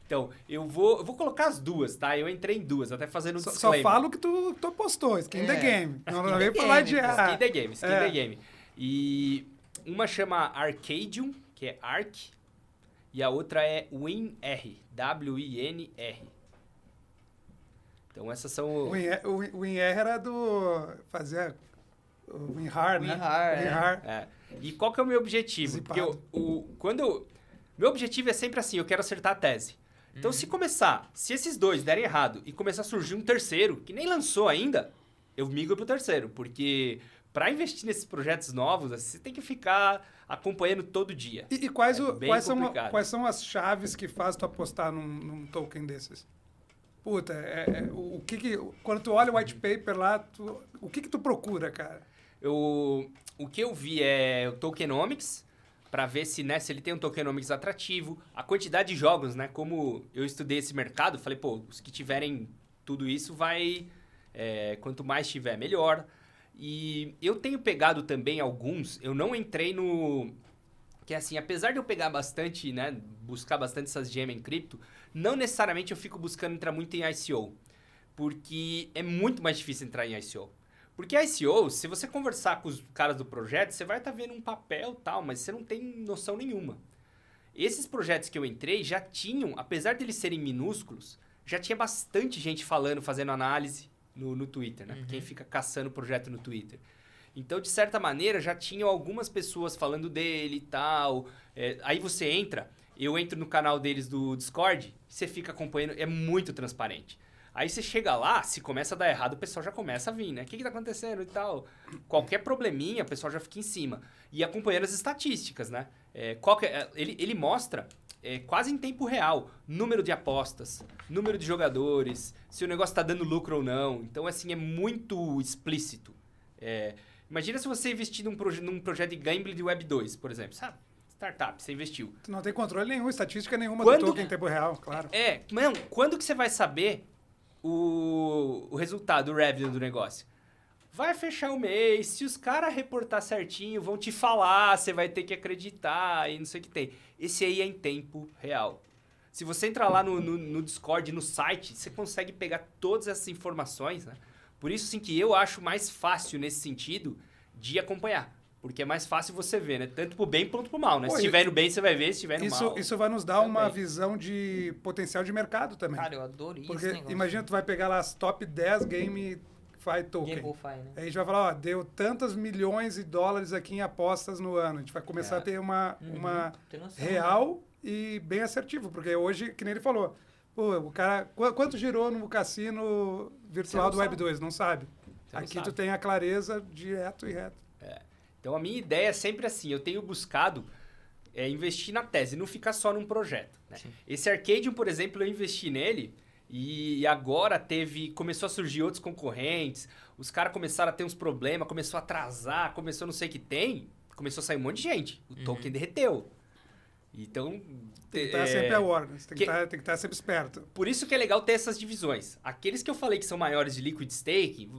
Então, eu vou colocar as duas, tá? Eu entrei em duas, até fazendo um Só disclaimer. falo que tu apostou, Skin the Game. Não Skin vem the falar game, de... Skin the Game. E uma chama Arcadium, que é Arc, e a outra é WinR, W-I-N-R. Então, essas são... O WinR era do... Fazia o WinRAR, né? WinRAR, é. WinRAR. É. E qual que é o meu objetivo? Zipado. Porque meu objetivo é sempre assim, eu quero acertar a tese. Então, se esses dois derem errado e começar a surgir um terceiro, que nem lançou ainda, eu migro pro terceiro. Porque para investir nesses projetos novos, você tem que ficar acompanhando todo dia. E quais, É bem complicado. quais são as chaves que faz tu apostar num token desses? Puta, quando tu olha o white paper lá, o que tu procura, cara? O que eu vi é o tokenomics, para ver se ele tem um tokenomics atrativo, a quantidade de jogos, né? Como eu estudei esse mercado, falei, pô, os que tiverem tudo isso quanto mais tiver, melhor. E eu tenho pegado também alguns, eu não entrei no... Que é assim, apesar de eu pegar bastante, né, buscar bastante essas gemas em cripto, não necessariamente eu fico buscando entrar muito em ICO. Porque é muito mais difícil entrar em ICO. Porque ICO, se você conversar com os caras do projeto, você vai estar vendo um papel e tal, mas você não tem noção nenhuma. Esses projetos que eu entrei já tinham, apesar de eles serem minúsculos, já tinha bastante gente falando, fazendo análise no Twitter, né? Quem fica caçando projeto no Twitter. Então, de certa maneira, já tinham algumas pessoas falando dele e tal. Aí você entra, eu entro no canal deles do Discord, você fica acompanhando, é muito transparente. Aí você chega lá, se começa a dar errado, o pessoal já começa a vir, né? O que tá acontecendo e tal? Qualquer probleminha, o pessoal já fica em cima. E acompanhando as estatísticas, né? Ele mostra quase em tempo real número de apostas, número de jogadores, se o negócio tá dando lucro ou não. Então, assim, é muito explícito. Imagina se você investir num projeto de gambling de Web 2, por exemplo. Sabe? Startup, você investiu. Tu não tem controle nenhum, estatística nenhuma do token em tempo real, claro. Não, quando que você vai saber o resultado, o revenue do negócio? Vai fechar o mês, se os caras reportar certinho, vão te falar, você vai ter que acreditar e não sei o que tem. Esse aí é em tempo real. Se você entrar lá no Discord, no site, você consegue pegar todas essas informações, né? Por isso, sim, que eu acho mais fácil nesse sentido de acompanhar. Porque é mais fácil você ver, né? Tanto pro bem quanto pro mal, né? Se estiver no bem, você vai ver. Se estiver no mal... Isso vai nos dar uma visão de potencial de mercado também. Cara, eu adorei esse Porque negócio. imagina, tu vai pegar lá as top 10 GameFi token. GameFi, né? Aí a gente vai falar, ó, deu tantos milhões de dólares aqui em apostas no ano. A gente vai começar a ter uma Tem noção, real e bem assertivo. Porque hoje, que nem ele falou, pô, o cara... Quanto girou no cassino virtual do Web 2? Não sabe. Aqui tu tem a clareza direto e reto. Então, a minha ideia é sempre assim, eu tenho buscado investir na tese, não ficar só num projeto. Né? Esse Arcadium, por exemplo, eu investi nele e agora começou a surgir outros concorrentes, os caras começaram a ter uns problemas, começou a atrasar, começou não sei o que tem, começou a sair um monte de gente, o token derreteu. Então... Tem que estar sempre a ordem, tem que estar sempre esperto. Por isso que é legal ter essas divisões. Aqueles que eu falei que são maiores de liquid stake...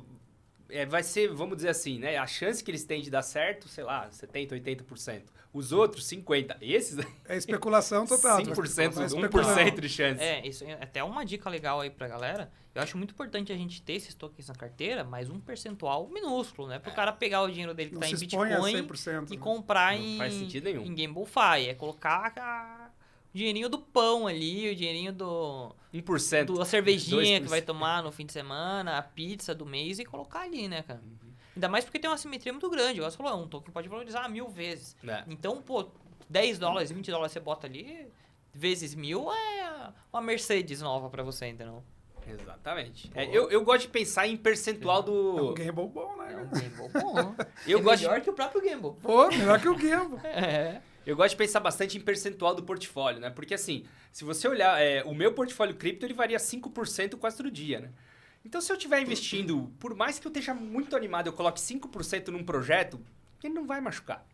vai ser, vamos dizer assim, né? A chance que eles têm de dar certo, sei lá, 70%, 80%. Os outros, 50%. Esses... É especulação total. 5%, 1% de chance. Isso é até uma dica legal aí pra galera. Eu acho muito importante a gente ter esses tokens na carteira, mas um percentual minúsculo, né? Pro cara pegar o dinheiro dele que tá em Bitcoin e comprar não faz sentido nenhum. em GameFi. É colocar o dinheirinho do pão ali, o dinheirinho 1%. da cervejinha 2%. que vai tomar no fim de semana, a pizza do mês e colocar ali, né, cara? Ainda mais porque tem uma simetria muito grande. Igual você falou, um token pode valorizar 1000 vezes. Então, pô, $10, $20 você bota ali, vezes 1000 é uma Mercedes nova pra você, entendeu? Exatamente. Eu gosto de pensar em percentual do... É um gamble bom, né? É um gamble bom. Melhor que o próprio gamble. Pô, melhor que o gamble. Eu gosto de pensar bastante em percentual do portfólio, né? Porque assim, se você olhar, o meu portfólio cripto, ele varia 5% quase todo dia, né? Então, se eu estiver investindo, por mais que eu esteja muito animado, eu coloque 5% num projeto, ele não vai machucar.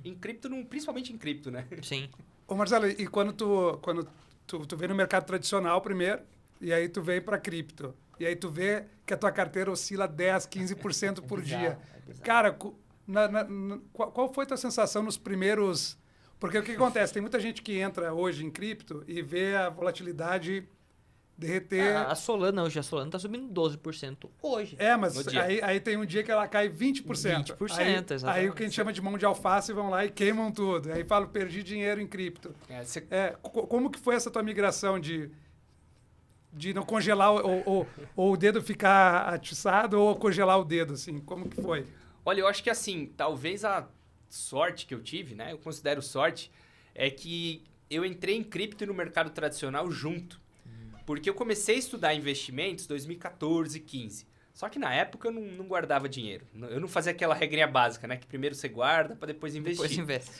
Em cripto, principalmente em cripto, né? Sim. Ô, Marcelo, e quando tu vem no mercado tradicional primeiro, e aí tu vem para cripto, e aí tu vê que a tua carteira oscila 10%, 15% por dia. Cara, qual foi a tua sensação nos primeiros... Porque o que acontece? Tem muita gente que entra hoje em cripto e vê a volatilidade derreter... A Solana hoje, tá subindo 12% hoje. Mas aí tem um dia que ela cai 20%. 20%, exatamente. Aí o que a gente chama de mão de alface vão lá e queimam tudo. Aí falam, perdi dinheiro em cripto. Como que foi essa tua migração de não congelar ou o dedo ficar atiçado ou congelar o dedo, assim? Como que foi? Olha, eu acho que assim, talvez a sorte que eu tive, né? Eu considero sorte, é que eu entrei em cripto e no mercado tradicional junto. Porque eu comecei a estudar investimentos em 2014, 15. Só que na época eu não guardava dinheiro. Eu não fazia aquela regrinha básica, né? Que primeiro você guarda para depois investir. Depois investe.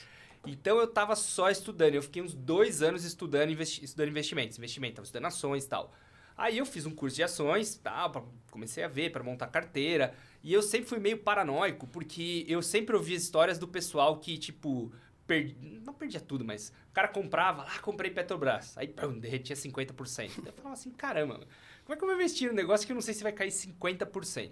Então eu tava só estudando. Eu fiquei uns 2 anos estudando investimentos. Tava estudando ações e tal. Aí eu fiz um curso de ações, tal, comecei a ver para montar carteira. E eu sempre fui meio paranoico, porque eu sempre ouvia histórias do pessoal que, tipo, não perdia tudo, mas o cara comprava, comprei Petrobras. Aí, pum, derretia 50%. Eu falava assim, caramba, como é que eu vou investir num negócio que eu não sei se vai cair 50%?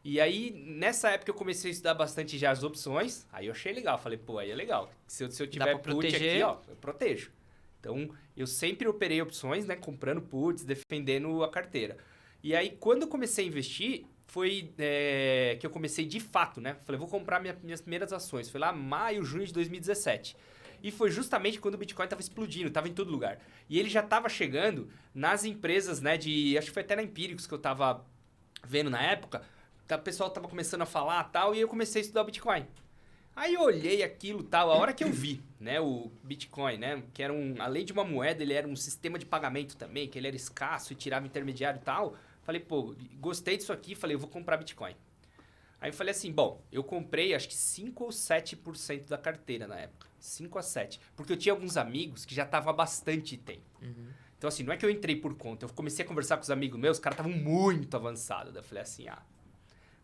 E aí, nessa época, eu comecei a estudar bastante já as opções. Aí eu achei legal. Falei, pô, aí é legal. Se eu tiver put aqui, ó, eu protejo. Então, eu sempre operei opções, né? Comprando puts, defendendo a carteira. E aí, quando eu comecei a investir, foi que eu comecei de fato, né? Falei, vou comprar minhas primeiras ações. Foi lá maio, junho de 2017. E foi justamente quando o Bitcoin estava explodindo, estava em todo lugar. E ele já estava chegando nas empresas, né? Acho que foi até na Empíricos que eu estava vendo na época. O pessoal estava começando a falar tal, e eu comecei a estudar o Bitcoin. Aí eu olhei aquilo tal, a hora que eu vi, né, o Bitcoin, né, que era além de uma moeda, ele era um sistema de pagamento também, que ele era escasso e tirava intermediário e tal. Falei, pô, gostei disso aqui, falei, eu vou comprar Bitcoin. Aí eu falei assim, bom, eu comprei acho que 5 ou 7% da carteira na época, 5 a 7, porque eu tinha alguns amigos que já estavam há bastante tempo. Então assim, não é que eu entrei por conta, eu comecei a conversar com os amigos meus, os caras estavam muito avançados. Daí eu falei assim,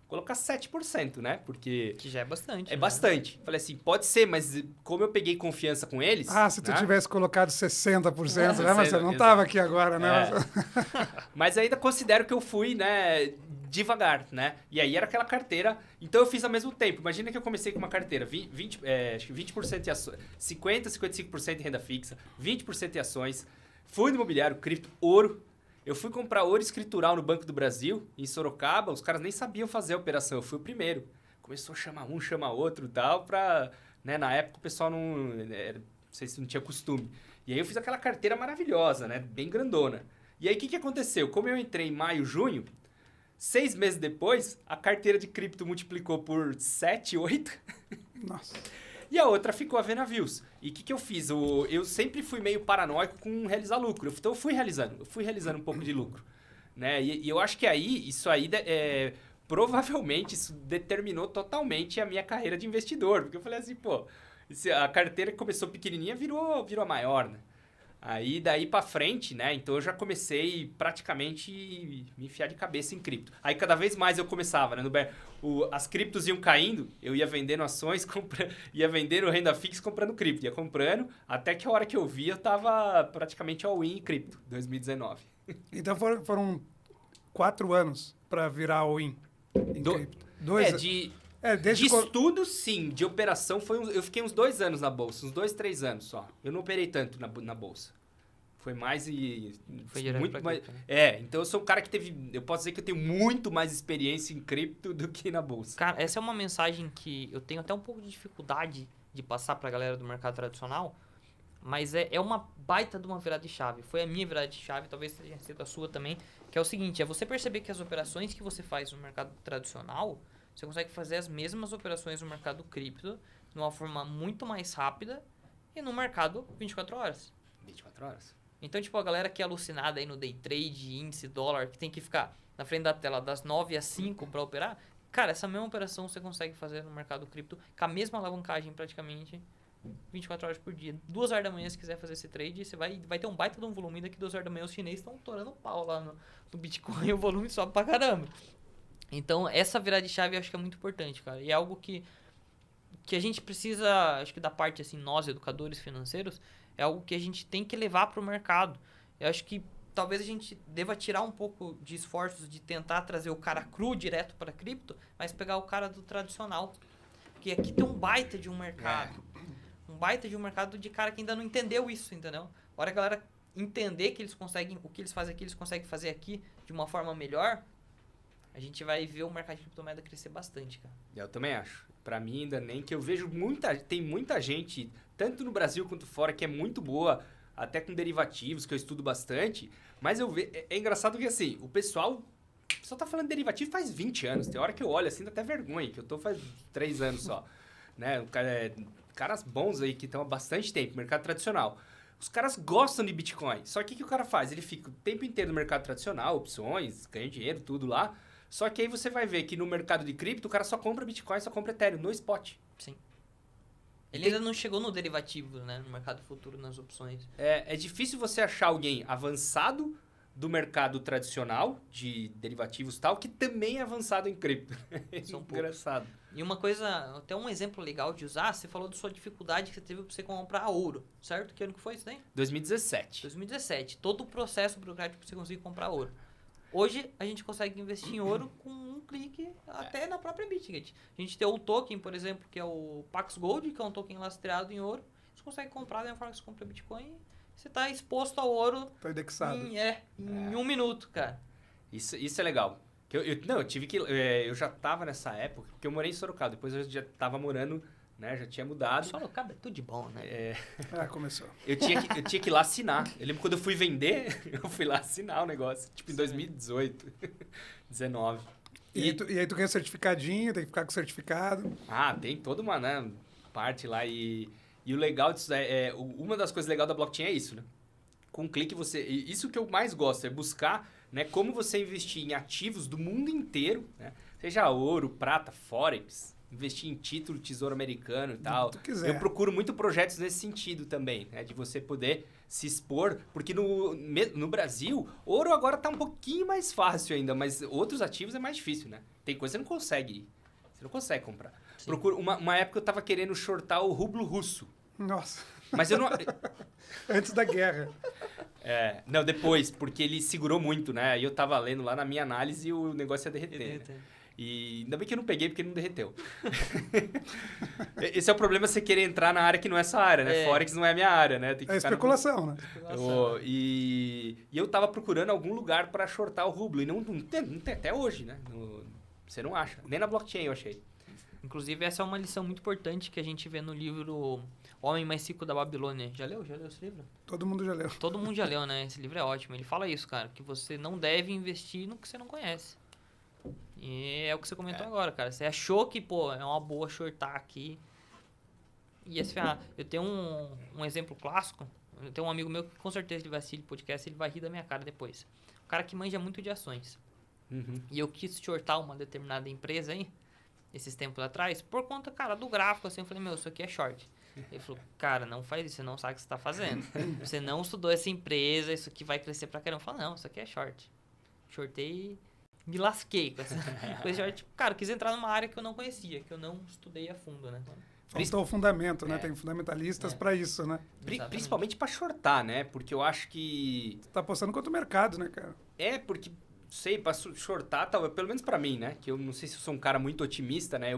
colocar 7%, né? Porque... Que já é bastante. É bastante. Falei assim, pode ser, mas como eu peguei confiança com eles... se tu né? tivesse colocado 60%, né? Mas você não estava aqui agora, né? Mas ainda considero que eu fui, né, devagar, né? E aí era aquela carteira... Então eu fiz ao mesmo tempo. Imagina que eu comecei com uma carteira, acho que 20% em ações, 50%, 55% em renda fixa, 20% em ações, fundo imobiliário, cripto, ouro... Eu fui comprar ouro escritural no Banco do Brasil, em Sorocaba, os caras nem sabiam fazer a operação, eu fui o primeiro. Começou a chamar um, chamar outro e tal, pra... Né, na época o pessoal não sei se não tinha costume. E aí eu fiz aquela carteira maravilhosa, né, bem grandona. E aí o que aconteceu? Como eu entrei em maio, junho, 6 meses depois, a carteira de cripto multiplicou por 7, 8. Nossa. E a outra ficou a ver navios. E o que eu fiz? Eu sempre fui meio paranoico com realizar lucro. Então eu fui realizando um pouco de lucro. Né? E eu acho que isso aí, provavelmente, isso determinou totalmente a minha carreira de investidor. Porque eu falei assim, pô, a carteira que começou pequenininha virou a maior, né? Aí, daí pra frente, né? Então, eu já comecei praticamente me enfiar de cabeça em cripto. Aí, cada vez mais eu começava, né? As criptos iam caindo, eu ia vendendo ações, ia vendendo renda fixa, comprando cripto. Ia comprando, até que a hora que eu vi, eu tava praticamente all-in em cripto, 2019. Então, foram 4 anos para virar all-in em cripto. De estudo, sim. De operação, eu fiquei uns 2 anos na bolsa. Uns 2, 3 anos só. Eu não operei tanto na bolsa. Foi mais Foi direto muito pra mais. cripto, né? Então eu sou um cara que teve... Eu posso dizer que eu tenho muito mais experiência em cripto do que na bolsa. Cara, essa é uma mensagem que eu tenho até um pouco de dificuldade de passar pra galera do mercado tradicional, mas é uma baita de uma virada de chave. Foi a minha virada de chave, talvez tenha sido a sua também, que é o seguinte, é você perceber que as operações que você faz no mercado tradicional, você consegue fazer as mesmas operações no mercado cripto de uma forma muito mais rápida e no mercado 24 horas. 24 horas. Então, tipo, a galera que é alucinada aí no day trade, índice, dólar, que tem que ficar na frente da tela das 9 às 5 para operar, cara, essa mesma operação você consegue fazer no mercado cripto com a mesma alavancagem praticamente 24 horas por dia. 2 horas da manhã, se quiser fazer esse trade, você vai ter um baita de um volume. Daqui 2 horas da manhã os chineses estão torando pau lá no Bitcoin e o volume sobe pra caramba. Então, essa virada de chave eu acho que é muito importante, cara. E é algo que a gente precisa, acho que da parte, assim, nós, educadores financeiros, é algo que a gente tem que levar para o mercado. Eu acho que talvez a gente deva tirar um pouco de esforços de tentar trazer o cara cru direto para cripto, mas pegar o cara do tradicional. Porque aqui tem um baita de um mercado. Um baita de um mercado de cara que ainda não entendeu isso, entendeu? A hora que a galera entender que eles conseguem, o que eles fazem aqui, eles conseguem fazer aqui de uma forma melhor, a gente vai ver o mercado de criptomoeda crescer bastante, cara. Eu também acho. Pra mim, ainda nem que eu vejo tem muita gente, tanto no Brasil quanto fora, que é muito boa, até com derivativos, que eu estudo bastante. Mas é engraçado que, assim, o pessoal O pessoal tá falando de derivativo faz 20 anos. Tem hora que eu olho assim, dá até vergonha, que eu tô faz 3 anos só. Né? Caras bons aí que estão há bastante tempo, mercado tradicional. Os caras gostam de Bitcoin. Só que o que o cara faz? Ele fica o tempo inteiro no mercado tradicional, opções, ganha dinheiro, tudo lá. Só que aí você vai ver que no mercado de cripto, o cara só compra Bitcoin, só compra Ethereum, no spot. Sim. Ele ainda não chegou no derivativo, né? No mercado futuro, nas opções. É difícil você achar alguém avançado do mercado tradicional, de derivativos e tal, que também é avançado em cripto. São poucos. Engraçado. E uma coisa, até um exemplo legal de usar, você falou da sua dificuldade que você teve pra você comprar ouro, certo? Que ano que foi isso daí? 2017. 2017. Todo o processo burocrático pra você conseguir comprar ouro. Hoje, a gente consegue investir em ouro com um clique até na própria Bitget. A gente tem um token, por exemplo, que é o Pax Gold, que é um token lastreado em ouro. Você consegue comprar da mesma forma que você compra Bitcoin. Você tá exposto ao ouro Tá indexado. em 1 minuto, cara. Isso é legal. Eu tive que... eu já tava nessa época, porque eu morei em Sorocaba. Depois eu já tava morando, né? Já tinha mudado. Sorocaba é tudo de bom, né? Começou. Eu tinha que ir lá assinar. Eu lembro quando eu fui vender, eu fui lá assinar o negócio. Tipo, em 2018, 19. E aí tu ganha certificadinho, tem que ficar com certificado. Tem toda uma, né, parte lá. E o legal disso uma das coisas legais da blockchain é isso, né? Com um clique isso que eu mais gosto, é buscar, né, como você investir em ativos do mundo inteiro, né? Seja ouro, prata, forex, investir em título, tesouro americano e tal. Tu quiser. Eu procuro muito projetos nesse sentido também, né? De você poder se expor, porque no Brasil, ouro agora tá um pouquinho mais fácil ainda, mas outros ativos é mais difícil, né? Tem coisa que você não consegue ir. Você não consegue comprar. Procuro, uma época eu tava querendo shortar o rublo russo. Nossa. Mas eu não... Antes da guerra. Não, depois, porque ele segurou muito, né? Aí eu tava lendo lá na minha análise e o negócio ia derreter. Né? E ainda bem que eu não peguei porque ele não derreteu. Esse é o problema, você querer entrar na área que não é essa área, né? Forex não é a minha área, né? Tem que ficar especulação, né? E eu tava procurando algum lugar para shortar o rublo. E não tem até hoje, né? Você não acha. Nem na blockchain eu achei. Inclusive, essa é uma lição muito importante que a gente vê no livro Homem Mais Rico da Babilônia. Já leu esse livro? Todo mundo já leu. Todo mundo já leu, né? Esse livro é ótimo. Ele fala isso, cara, que você não deve investir no que você não conhece. E é o que você comentou agora, cara. Você achou que, é uma boa shortar aqui e ia se ferrar. Eu tenho um exemplo clássico. Eu tenho um amigo meu que com certeza ele vai assistir o podcast, ele vai rir da minha cara depois. Um cara que manja muito de ações. Uhum. E eu quis shortar uma determinada empresa aí, esses tempos atrás, por conta, cara, do gráfico, assim. Eu falei, isso aqui é short. Ele falou, cara, não faz isso, você não sabe o que você tá fazendo. Você não estudou essa empresa, isso aqui vai crescer pra caramba. Eu falei, não, isso aqui é short. Shortei, me lasquei com essa coisa. Short. Cara, eu quis entrar numa área que eu não conhecia, que eu não estudei a fundo, né? Faltou o fundamento, né? Tem fundamentalistas pra isso, né? Principalmente pra shortar, né? Porque eu acho que... Tu tá apostando contra o mercado, né, cara? Porque... sei, pra shortar, pelo menos pra mim, né? Que eu não sei se eu sou um cara muito otimista, né?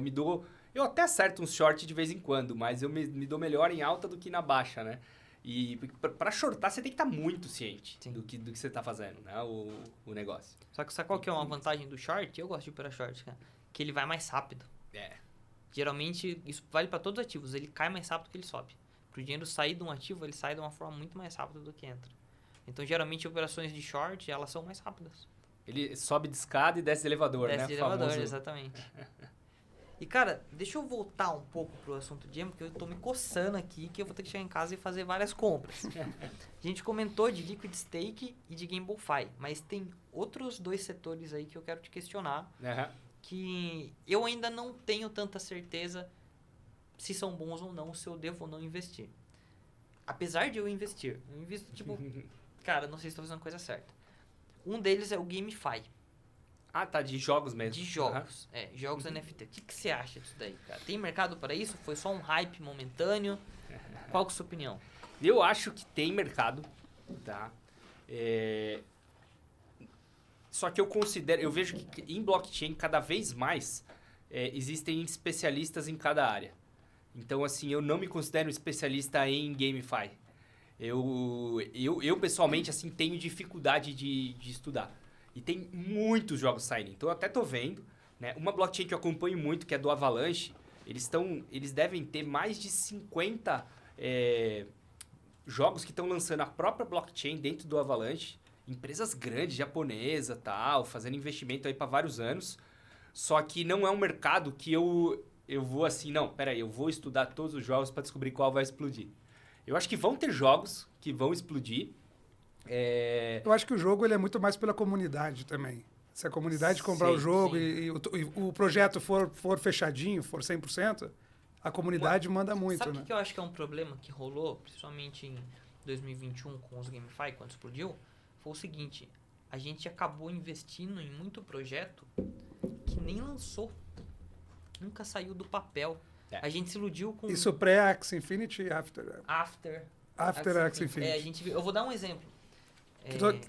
Eu até acerto um short de vez em quando, mas eu me dou melhor em alta do que na baixa, né? E pra shortar, você tem que estar muito ciente do que você tá fazendo, né? O negócio. Só que sabe qual que é uma vantagem do short? Eu gosto de operar short, cara. Que ele vai mais rápido. Geralmente, isso vale pra todos os ativos. Ele cai mais rápido que ele sobe. Pro dinheiro sair de um ativo, ele sai de uma forma muito mais rápida do que entra. Então, geralmente, operações de short, elas são mais rápidas. Ele sobe de escada e desce de elevador, né? Desce de elevador, exatamente. E, cara, deixa eu voltar um pouco pro assunto de emo, porque eu tô me coçando aqui, que eu vou ter que chegar em casa e fazer várias compras. A gente comentou de Liquid Stake e de GameFi, mas tem outros 2 setores aí que eu quero te questionar, que eu ainda não tenho tanta certeza se são bons ou não, se eu devo ou não investir. Apesar de eu investir, eu invisto, tipo, cara, não sei se estou fazendo a coisa certa. Um deles é o GameFi. Tá, de jogos mesmo. De jogos, jogos NFT. O que você acha disso daí, cara? Tem mercado para isso? Foi só um hype momentâneo? Qual que é a sua opinião? Eu acho que tem mercado, tá? Só que eu vejo que em blockchain, cada vez mais, existem especialistas em cada área. Então, assim, eu não me considero especialista em GameFi. Eu pessoalmente, assim, tenho dificuldade de estudar. E tem muitos jogos saindo. Então, eu até tô vendo, né? Uma blockchain que eu acompanho muito, que é do Avalanche, eles devem ter mais de 50 jogos que estão lançando a própria blockchain dentro do Avalanche. empresas grandes, japonesa, tal, fazendo investimento aí para vários anos. Só que não é um mercado que eu vou assim, não, peraí, eu vou estudar todos os jogos para descobrir qual vai explodir. Eu acho que vão ter jogos que vão explodir. Eu acho que o jogo ele é muito mais pela comunidade também. Se a comunidade comprar o Sim, jogo sim. e o projeto for fechadinho, for 100%, a comunidade manda muito, Sabe o né? que eu acho que é um problema que rolou, principalmente em 2021 com os GameFi, quando explodiu? Foi o seguinte, a gente acabou investindo em muito projeto que nem lançou. Nunca saiu do papel. É. A gente se iludiu com Isso pré-Axie Infinity e after. After. After Axie A Infinity. gente, eu vou dar um exemplo.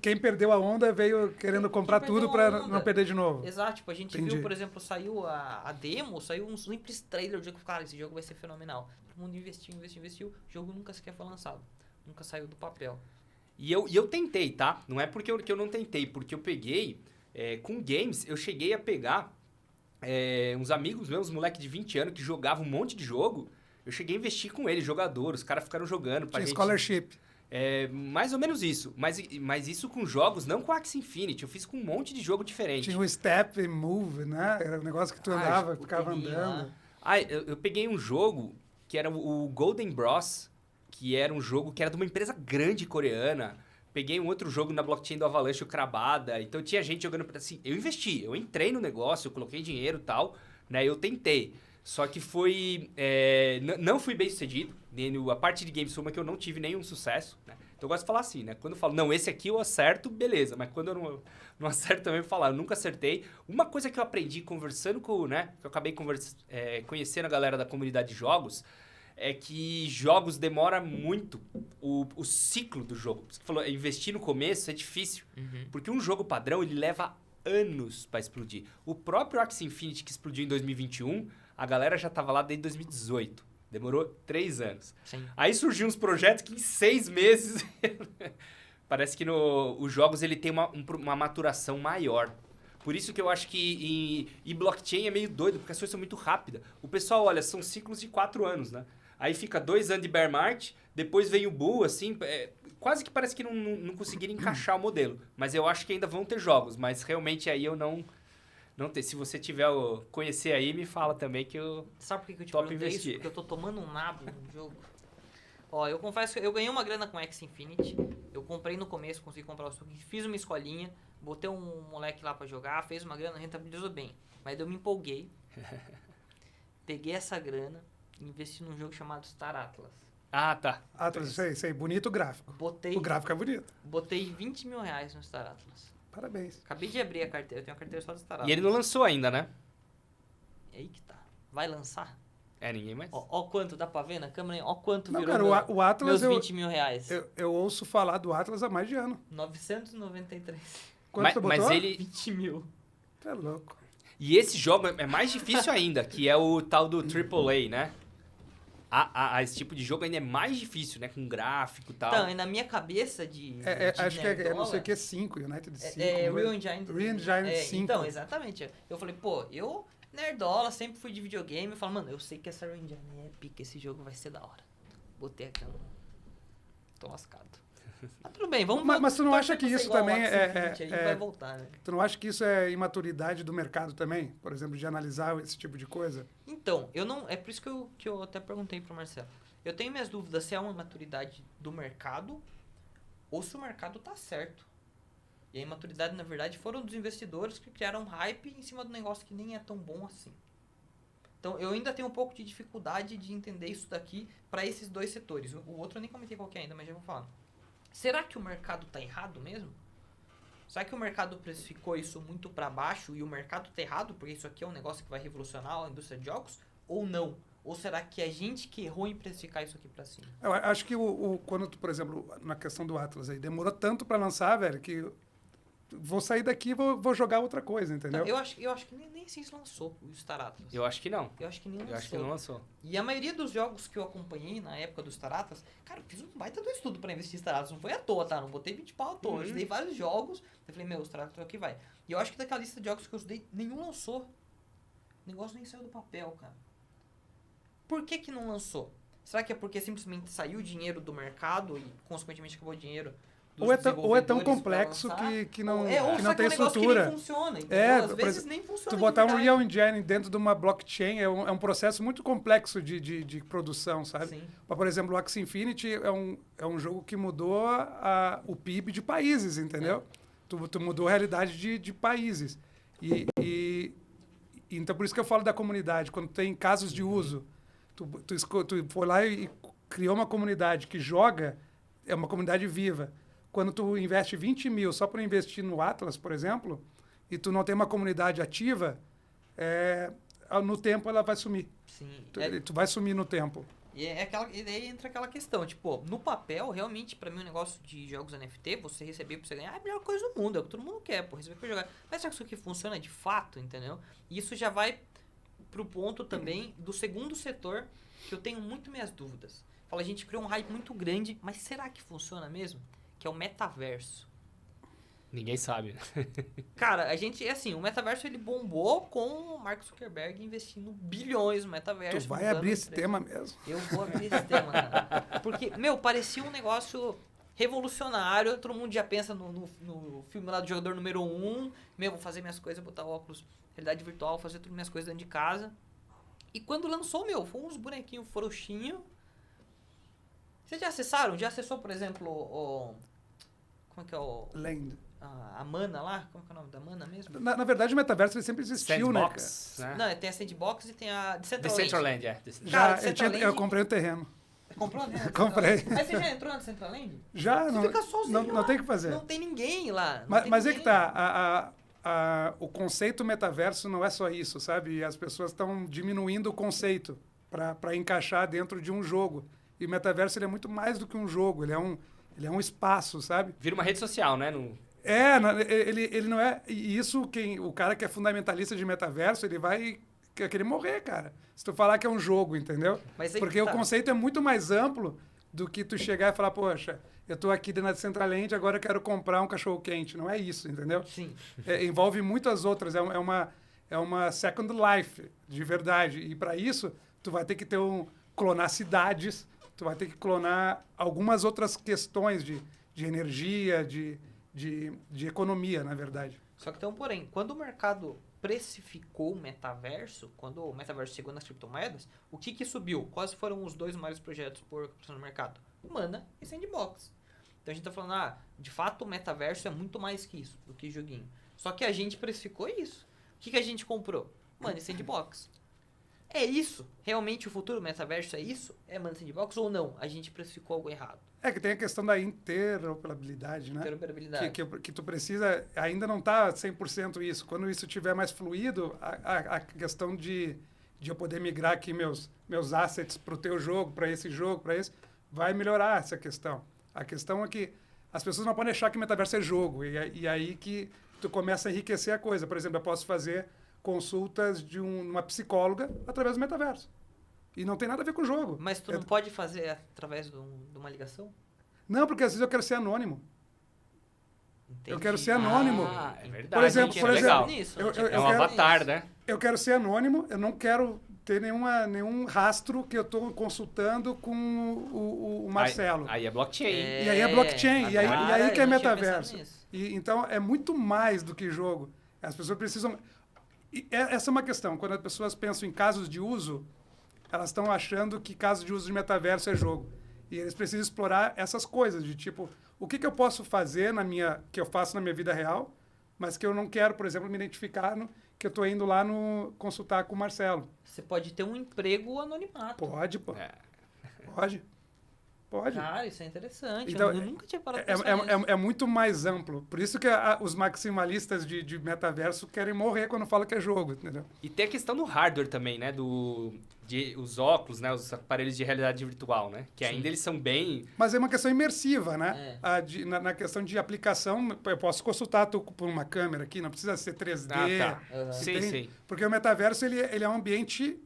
Quem perdeu a onda veio querendo comprar perdeu tudo a para onda. não perder de novo. Exato, tipo, a gente Entendi. viu, por exemplo, saiu a demo, saiu um simples trailer do jogo, cara, esse jogo vai ser fenomenal. Todo mundo investiu, o jogo nunca sequer foi lançado. Nunca saiu do papel. E eu tentei, tá? Não é porque eu não tentei, porque eu peguei, com games, eu cheguei a pegar uns amigos meus, moleque de 20 anos, que jogavam um monte de jogo, eu cheguei a investir com eles, jogador, os caras ficaram jogando pra Tinha gente... scholarship. Mais ou menos isso, mas isso com jogos, não com Axie Infinity, eu fiz com um monte de jogo diferente. Tinha o step and move, né? Era um negócio que tu andava, o ficava peguinho andando. lá. Eu peguei um jogo que era o Golden Bros, que era um jogo que era de uma empresa grande coreana. Peguei um outro jogo na blockchain do Avalanche, o Crabada. Então tinha gente jogando assim. Eu investi, eu entrei no negócio, eu coloquei dinheiro e tal, né? Eu tentei. Só que foi. Não fui bem sucedido. A parte de games foi uma que eu não tive nenhum sucesso, né? Então eu gosto de falar assim, né? Quando eu falo, não, esse aqui eu acerto, beleza. Mas quando eu não acerto também, eu falo, eu nunca acertei. Uma coisa que eu aprendi conversando com, né? Que eu acabei conhecendo a galera da comunidade de jogos, é que jogos demora muito o ciclo do jogo. Você falou, investir no começo é difícil. Porque um jogo padrão, ele leva anos para explodir. O próprio Axie Infinity, que explodiu em 2021, a galera já tava lá desde 2018. Demorou 3 anos. Sim. Aí surgiu uns projetos que em 6 meses... Parece que os jogos ele tem uma maturação maior. Por isso que eu acho que e blockchain é meio doido, porque as coisas são muito rápidas. O pessoal, olha, são ciclos de 4 anos, né? Aí fica 2 anos de bear market, depois vem o bull, assim... quase que parece que não conseguiram encaixar o modelo. Mas eu acho que ainda vão ter jogos, mas realmente aí eu não tenho. Se você tiver conhecer aí, me fala também que eu... Sabe por que eu te Top perguntei isso? investir. Porque eu tô tomando um nabo no jogo. Ó, eu confesso que eu ganhei uma grana com Axie Infinity. Eu comprei no começo, consegui comprar o stock. Fiz uma escolinha, botei um moleque lá pra jogar, fez uma grana, rentabilizou bem. Mas eu me empolguei. Peguei essa grana e investi num jogo chamado Star Atlas. Ah, tá. Atlas, sei. Bonito o gráfico. Botei, O gráfico é bonito. botei 20 mil reais no Star Atlas. Parabéns. Acabei de abrir a carteira, eu tenho uma carteira só do Star Atlas. E ele não lançou ainda, né? É aí que tá. Vai lançar? Ninguém mais. Ó quanto, dá pra ver na câmera aí? Ó quanto Não, virou cara, o Atlas, meus 20 mil reais. eu ouço falar do Atlas há mais de ano. 993. Quanto tu botou? Mas ele... 20 mil. Tá louco. E esse jogo é mais difícil ainda, que é o tal do AAA, né? Esse tipo de jogo ainda é mais difícil, né? Com gráfico e tal. Então, e na minha cabeça de Acho que é não nerdola, sei o que, 5, United 5. Real Engine. Real Engine 5. Então, exatamente. Eu falei, pô, eu, nerdola, sempre fui de videogame. Eu falo, mano, eu sei que essa Real Engine é pica, esse jogo vai ser da hora. Botei aquela... Tô lascado. Mas tudo bem, vamos... Mas tu não torcer acha que pra ser isso igual ao também Axie Infinity aí, vai voltar, né? Tu não acha que isso é imaturidade do mercado também? Por exemplo, de analisar esse tipo de coisa? Então, eu não... É por isso que eu até perguntei pro Marcelo. Eu tenho minhas dúvidas se é uma maturidade do mercado ou se o mercado tá certo. E a imaturidade, na verdade, foram dos investidores que criaram hype em cima do negócio que nem é tão bom assim. Então, eu ainda tenho um pouco de dificuldade de entender isso daqui para esses dois setores. O outro eu nem comentei qual que é ainda, mas já vou falar. Será que o mercado tá errado mesmo? Será que o mercado precificou isso muito para baixo e o mercado tá errado porque isso aqui é um negócio que vai revolucionar a indústria de jogos? Ou não? Ou será que é a gente que errou em precificar isso aqui pra cima? Eu acho que quando tu, por exemplo, na questão do Atlas aí, demorou tanto pra lançar, velho, que vou sair daqui e vou jogar outra coisa, entendeu? Então, eu acho que nem sei se lançou o Star Atlas. Eu acho que não. Eu acho que nem lançou. Eu acho que não lançou. E a maioria dos jogos que eu acompanhei na época do Star Atlas, cara, eu fiz um baita do estudo pra investir em Star Atlas. Não foi à toa, tá? Não botei 20 pau à toa. Eu estudei vários jogos. Eu falei, meu, o Star Atlas é o que vai. E eu acho que daquela lista de jogos que eu estudei, nenhum lançou. O negócio nem saiu do papel, cara. Por que não lançou? Será que é porque simplesmente saiu o dinheiro do mercado e, consequentemente, acabou o dinheiro Ou é tão desenvolvedores pra complexo lançar. que não, Ou que não só que é tem um negócio estrutura. que nem funciona, entendeu? É, Às por vezes exemplo, nem funciona Tu de botar um verdade. Real Engine dentro de uma blockchain é um processo muito complexo de produção, sabe? Sim. Mas, por exemplo, o Axie Infinity é um jogo que mudou o PIB de países, entendeu? Tu mudou a realidade de países. Então, por isso que eu falo da comunidade. Quando tem casos de uso, tu foi lá e criou uma comunidade que joga, é uma comunidade viva. Quando tu investe 20 mil só para investir no Atlas, por exemplo, e tu não tem uma comunidade ativa, no tempo ela vai sumir. Sim. Tu vai sumir no tempo. E daí entra aquela questão, tipo, no papel, realmente, pra mim, o negócio de jogos NFT, você receber pra você ganhar, é a melhor coisa do mundo, é o que todo mundo quer, pô, receber pra jogar. Mas será que isso aqui funciona de fato, entendeu? E isso já vai pro ponto também do segundo setor, que eu tenho muito minhas dúvidas. Fala, a gente criou um hype muito grande, mas será que funciona mesmo? Que é o metaverso. Ninguém sabe. Cara, o metaverso ele bombou com o Mark Zuckerberg investindo bilhões no metaverso. Tu vai mudando abrir a esse empresa. tema mesmo. Eu vou abrir esse tema, cara. Porque, parecia um negócio revolucionário. Todo mundo já pensa no filme lá do jogador número 1. Vou fazer minhas coisas, botar óculos, realidade virtual, fazer todas minhas coisas dentro de casa. E quando lançou, foi uns bonequinhos frouxinhos. Vocês já acessaram? Já acessou, por exemplo, como é que é o... Land. A Mana lá? Como que é o nome da Mana mesmo? Na verdade, o metaverso ele sempre existiu, Sandbox, né, né? Não, tem a Sandbox e tem a Decentraland. Decentraland, cara? Cara, Já, eu comprei o terreno. Comprou, né? Comprei. Mas você já entrou na Decentraland? Já, Você fica sozinho não lá. tem o que fazer. Não tem ninguém lá. Mas é que tá, o conceito metaverso não é só isso, sabe? E as pessoas estão diminuindo o conceito para encaixar dentro de um jogo. E o metaverso ele é muito mais do que um jogo, ele é um espaço, sabe? Vira uma rede social, né? Ele não é... E isso, o cara que é fundamentalista de metaverso, ele vai querer morrer, cara. Se tu falar que é um jogo, entendeu? Mas aí Porque que tá. o conceito é muito mais amplo do que tu chegar e falar, poxa, eu tô aqui dentro da Decentraland, agora eu quero comprar um cachorro-quente. Não é isso, entendeu? Sim. Envolve muitas outras. É uma Second Life, de verdade. E para isso, tu vai ter que clonar cidades, tu vai ter que clonar algumas outras questões de energia, de economia, na verdade. Só que tem um porém. Quando o mercado precificou o metaverso, quando o metaverso chegou nas criptomoedas, o que subiu? Quais foram os dois maiores projetos por captação no mercado? Mana e Sandbox. Então a gente tá falando, de fato o metaverso é muito mais que isso, do que joguinho. Só que a gente precificou isso. O que a gente comprou? Mana e Sandbox. É isso? Realmente o futuro do metaverso é isso? É Mana e Sandbox ou não? A gente precificou algo errado. É que tem a questão da interoperabilidade, né? Interoperabilidade. Que tu precisa... Ainda não está 100% isso. Quando isso estiver mais fluido, a questão de eu poder migrar aqui meus assets para o teu jogo, para esse jogo, para esse, vai melhorar essa questão. A questão é que as pessoas não podem achar que metaverso é jogo. E aí que tu começa a enriquecer a coisa. Por exemplo, eu posso fazer consultas de uma psicóloga através do metaverso. E não tem nada a ver com o jogo. Mas tu não pode fazer através de uma ligação? Não, porque às vezes eu quero ser anônimo. Entendi. Eu quero ser anônimo. É verdade. Por exemplo, isso é legal. Nisso, É um avatar, né? Eu quero ser anônimo, eu não quero ter nenhum rastro que eu estou consultando com o Marcelo. Aí é blockchain. E aí é blockchain, e aí que é metaverso. E Então, é muito mais do que jogo. As pessoas precisam... Essa é uma questão. Quando as pessoas pensam em casos de uso, elas estão achando que caso de uso de metaverso é jogo. E eles precisam explorar essas coisas, de tipo, o que eu posso fazer que eu faço na minha vida real, mas que eu não quero, por exemplo, me identificar que eu estou indo lá consultar com o Marcelo. Você pode ter um emprego anonimato. Pode, pô. É. Pode. Cara, isso é interessante. Então, eu nunca tinha parado pra pensar nisso. É muito mais amplo. Por isso que os maximalistas de metaverso querem morrer quando falam que é jogo, entendeu? E tem a questão do hardware também, né? Os óculos, né? Os aparelhos de realidade virtual, né? Que ainda eles são bem... Mas é uma questão imersiva, né? Na questão de aplicação, eu posso consultar tu por uma câmera aqui, não precisa ser 3D. Ah, tá. Sim. Porque o metaverso, ele é um ambiente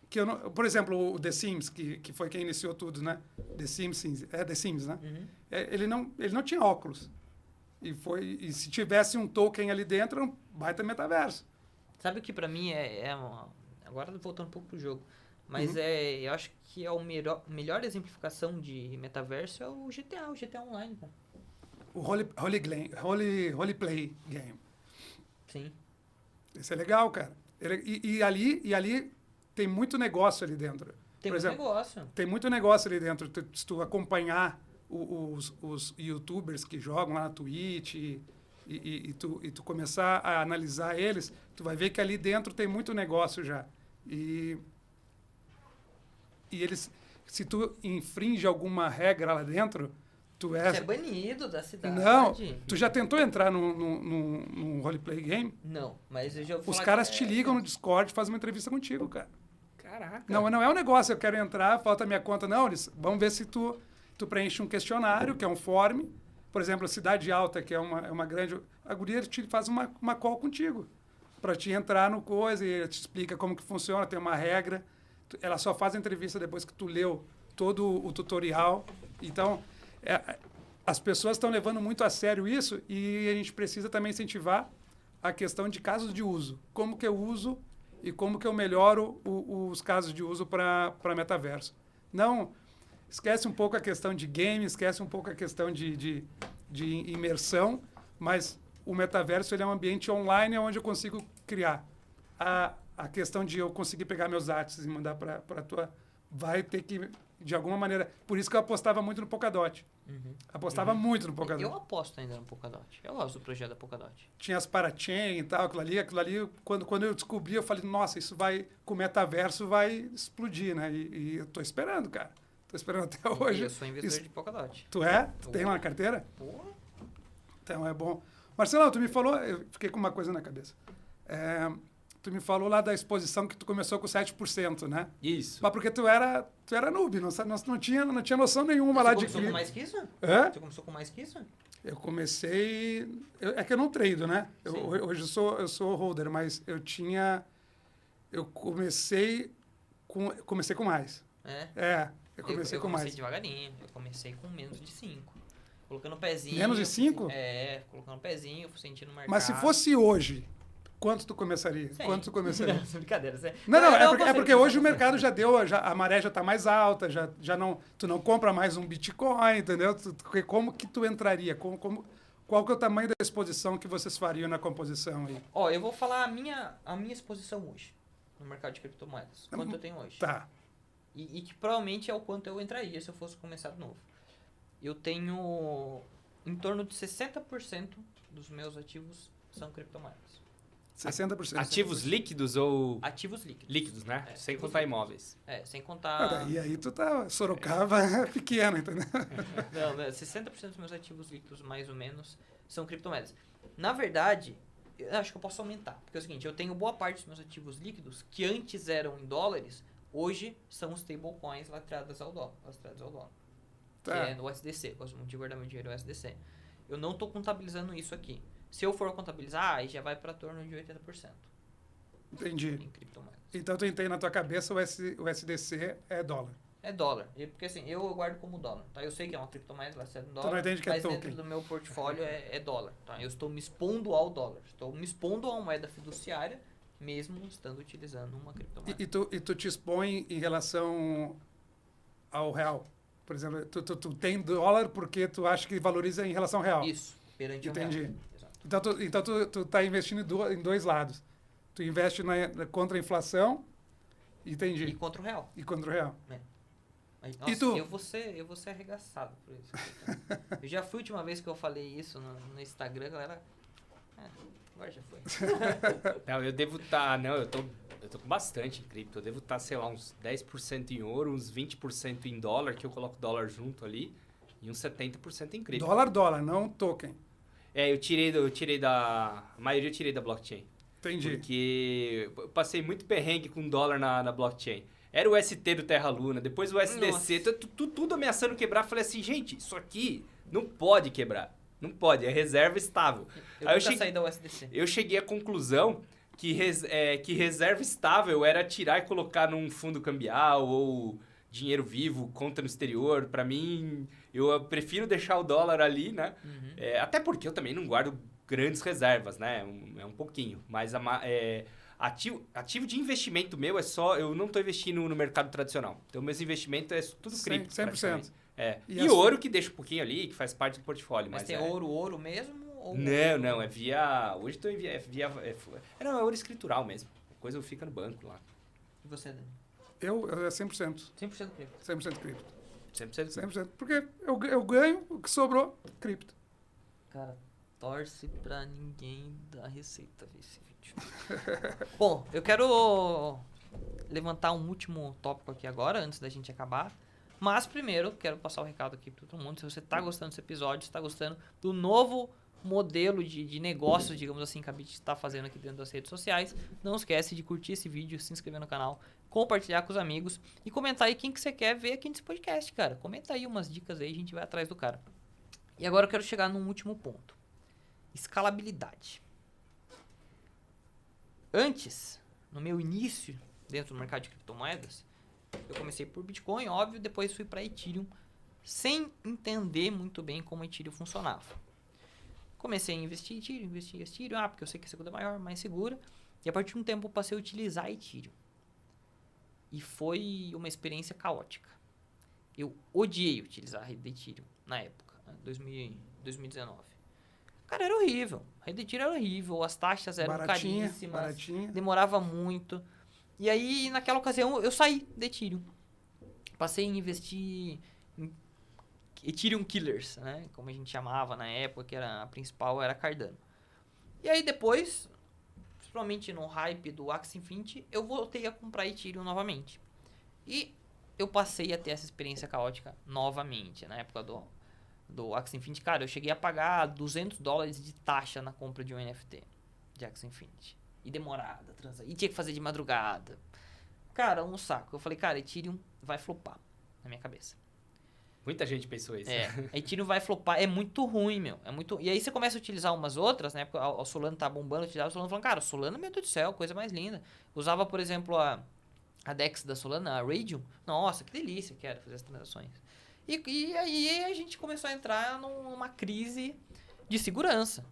que eu não... Por exemplo, o The Sims, que foi quem iniciou tudo, né? The Sims, né? Uhum. Ele não tinha óculos. E se tivesse um token ali dentro, era um baita metaverso. Sabe o que pra mim agora voltando um pouco pro jogo. Mas eu acho que a melhor exemplificação de metaverso é o GTA Online, cara. o Roleplay Game. Sim. Esse é legal, cara. E ali tem muito negócio ali dentro. Tem Por muito exemplo, negócio. tem muito negócio ali dentro. Se tu acompanhar os youtubers que jogam lá na Twitch e tu começar a analisar eles, tu vai ver que ali dentro tem muito negócio já. E eles, se tu infringe alguma regra lá dentro, tu Você é banido da cidade. Não, tu já tentou entrar num roleplay game? Não, mas eu já ouvi Os falar caras que te ligam no Discord e fazem uma entrevista contigo, cara. Caraca. Não é um negócio, eu quero entrar, falta minha conta. Não, eles vão ver se tu preenche um questionário, que é um form. Por exemplo, a Cidade Alta, que é uma grande... A guria te faz uma call contigo para te entrar no coisa e te explica como que funciona, tem uma regra. Ela só faz a entrevista depois que tu leu todo o tutorial. Então, as pessoas estão levando muito a sério isso e a gente precisa também incentivar a questão de casos de uso. Como que eu uso e como que eu melhoro os casos de uso para metaverso. Não, esquece um pouco a questão de game, esquece um pouco a questão de imersão, mas o metaverso ele é um ambiente online onde eu consigo criar. A questão de eu conseguir pegar meus artes e mandar para a tua... Vai ter que, de alguma maneira... Por isso que eu apostava muito no Polkadot. Apostava muito no Polkadot. Eu aposto ainda no Polkadot. Eu gosto do projeto da Polkadot. Tinha as parachain e tal, aquilo ali quando eu descobri, eu falei, nossa, isso vai, com o metaverso vai explodir, né? E eu tô esperando, cara. Tô esperando até hoje. Eu sou investidor de Polkadot. Tu é? Tu tem lá na carteira? Porra. Então é bom. Marcelo, tu me falou, eu fiquei com uma coisa na cabeça. Tu me falou lá da exposição que tu começou com 7%, né? Isso. Mas porque tu era noob, não tinha noção nenhuma lá de Você começou com mais que isso? Hã? Você começou com mais que isso? Eu comecei... é que eu não trado, né? Sim. Hoje eu sou holder, mas eu comecei com mais. Eu comecei com mais. Devagarinho. Eu comecei com menos de 5. Colocando o pezinho. Menos de 5? Colocando o pezinho, fui sentindo o mercado. Mas se fosse hoje, quanto tu começaria? Sim. Quanto tu começaria? Não, brincadeira. Não, é consigo porque hoje o pensar mercado já deu, a maré já está mais alta, tu não compra mais um Bitcoin, entendeu? Como que tu entraria? Qual que é o tamanho da exposição que vocês fariam na composição aí? Ó, eu vou falar a minha exposição hoje no mercado de criptomoedas. Quanto eu tenho hoje. Tá. E que provavelmente é o quanto eu entraria se eu fosse começar de novo. Eu tenho em torno de 60% dos meus ativos são criptomoedas. 60%. Ativos líquidos ou... Ativos líquidos. Líquidos, né? É, sem ativos contar líquidos. imóveis. Sem Ah, contar... daí aí tu tá... Sorocaba é pequeno, entendeu? Não, 60% dos meus ativos líquidos, mais ou menos, são criptomoedas. Na verdade, eu acho que eu posso aumentar. Porque é o seguinte, eu tenho boa parte dos meus ativos líquidos, que antes eram em dólares, hoje são stablecoins lastreadas ao dólar. Tá. Que é no USDC. Gosto muito de guardar meu dinheiro no USDC. Eu não estou contabilizando isso aqui. Se eu for contabilizar, aí já vai para torno de 80% Entendi. em criptomoedas. Então tu tem na tua cabeça o SDC é dólar. É dólar. Porque assim, eu guardo como dólar. Tá? Eu sei que é uma criptomoeda, ela serve em dólar. não entende que é mas token. dentro do meu portfólio é dólar. Tá? Eu estou me expondo ao dólar. Estou me expondo a uma moeda fiduciária, mesmo estando utilizando uma criptomoeda. E tu te expõe em relação ao real. Por exemplo, tu tem dólar porque tu acha que valoriza em relação ao real. Isso, perante o Entendi. real. Exato. Então tu tá investindo em dois lados. Tu investe contra a inflação, entendi. E contra o real. E contra o real. Mas, nossa, E tu? eu vou ser arregaçado por isso. Eu já fui a última vez que eu falei isso no Instagram, galera. Agora já foi. Não, eu devo estar... Não, eu tô com bastante em cripto. Eu devo estar, sei lá, uns 10% em ouro, uns 20% em dólar, que eu coloco dólar junto ali, e uns 70% em cripto. Dólar, não token. Eu tirei da... A maioria eu tirei da blockchain. Entendi. Porque eu passei muito perrengue com dólar na blockchain. Era o ST do Terra Luna, depois o SDC, tudo ameaçando quebrar. Falei assim, gente, isso aqui não pode quebrar. Não pode, é reserva estável. Eu nunca saí da USDC. Eu cheguei à conclusão que reserva estável era tirar e colocar num fundo cambial ou dinheiro vivo, conta no exterior. Pra mim, eu prefiro deixar o dólar ali, né? Até porque eu também não guardo grandes reservas, né? É um pouquinho. Mas ativo de investimento meu é só... Eu não estou investindo no mercado tradicional. Então, meus investimentos é tudo cripto. 100%. E ouro que deixa um pouquinho ali, que faz parte do portfólio. Mas tem ouro mesmo? Ou Não, é via... Hoje estou não, é ouro escritural mesmo. A coisa fica no banco lá. E você, Dani? Eu é 100%. 100% cripto. 100% cripto. 100%. Porque eu ganho, o que sobrou, cripto. Cara, torce pra ninguém dar receita ver esse vídeo. Bom, eu quero levantar um último tópico aqui agora, antes da gente acabar. Mas primeiro, quero passar o recado aqui pra todo mundo. Se você tá gostando desse episódio, se tá gostando do novo modelo de negócios, digamos assim, que a Bit está fazendo aqui dentro das redes sociais, não esquece de curtir esse vídeo, se inscrever no canal, compartilhar com os amigos e comentar aí quem que você quer ver aqui nesse podcast, cara. Comenta aí umas dicas aí, a gente vai atrás do cara. E agora eu quero chegar num último ponto. Escalabilidade. Antes, no meu início dentro do mercado de criptomoedas, eu comecei por Bitcoin, óbvio, depois fui para Ethereum, sem entender muito bem como Ethereum funcionava. Comecei a investir em Ethereum, porque eu sei que a segunda é maior, mais segura, e a partir de um tempo eu passei a utilizar Ethereum. E foi uma experiência caótica. Eu odiei utilizar a rede de Ethereum na época, 2019. Cara, era horrível. A rede de Ethereum era horrível, as taxas eram caríssimas, demorava muito. E aí, naquela ocasião, eu saí de Ethereum. Passei a investir em Ethereum Killers, né? Como a gente chamava na época, que era a principal era Cardano. E aí depois, principalmente no hype do Axie Infinity, eu voltei a comprar Ethereum novamente. E eu passei a ter essa experiência caótica novamente, na época do Axie Infinity. Cara, eu cheguei a pagar $200 de taxa na compra de um NFT de Axie Infinity. E demorada, e tinha que fazer de madrugada. Cara, um saco. Eu falei, cara, Ethereum vai flopar na minha cabeça. Muita gente pensou isso. Ethereum vai flopar. É muito ruim, meu. E aí você começa a utilizar umas outras, né? Porque o Solana tá bombando, o Solana falando, cara, Solana, meu Deus do céu, coisa mais linda. Usava, por exemplo, a DEX da Solana, a Radium. Nossa, que delícia que era fazer as transações. E aí a gente começou a entrar numa crise de segurança.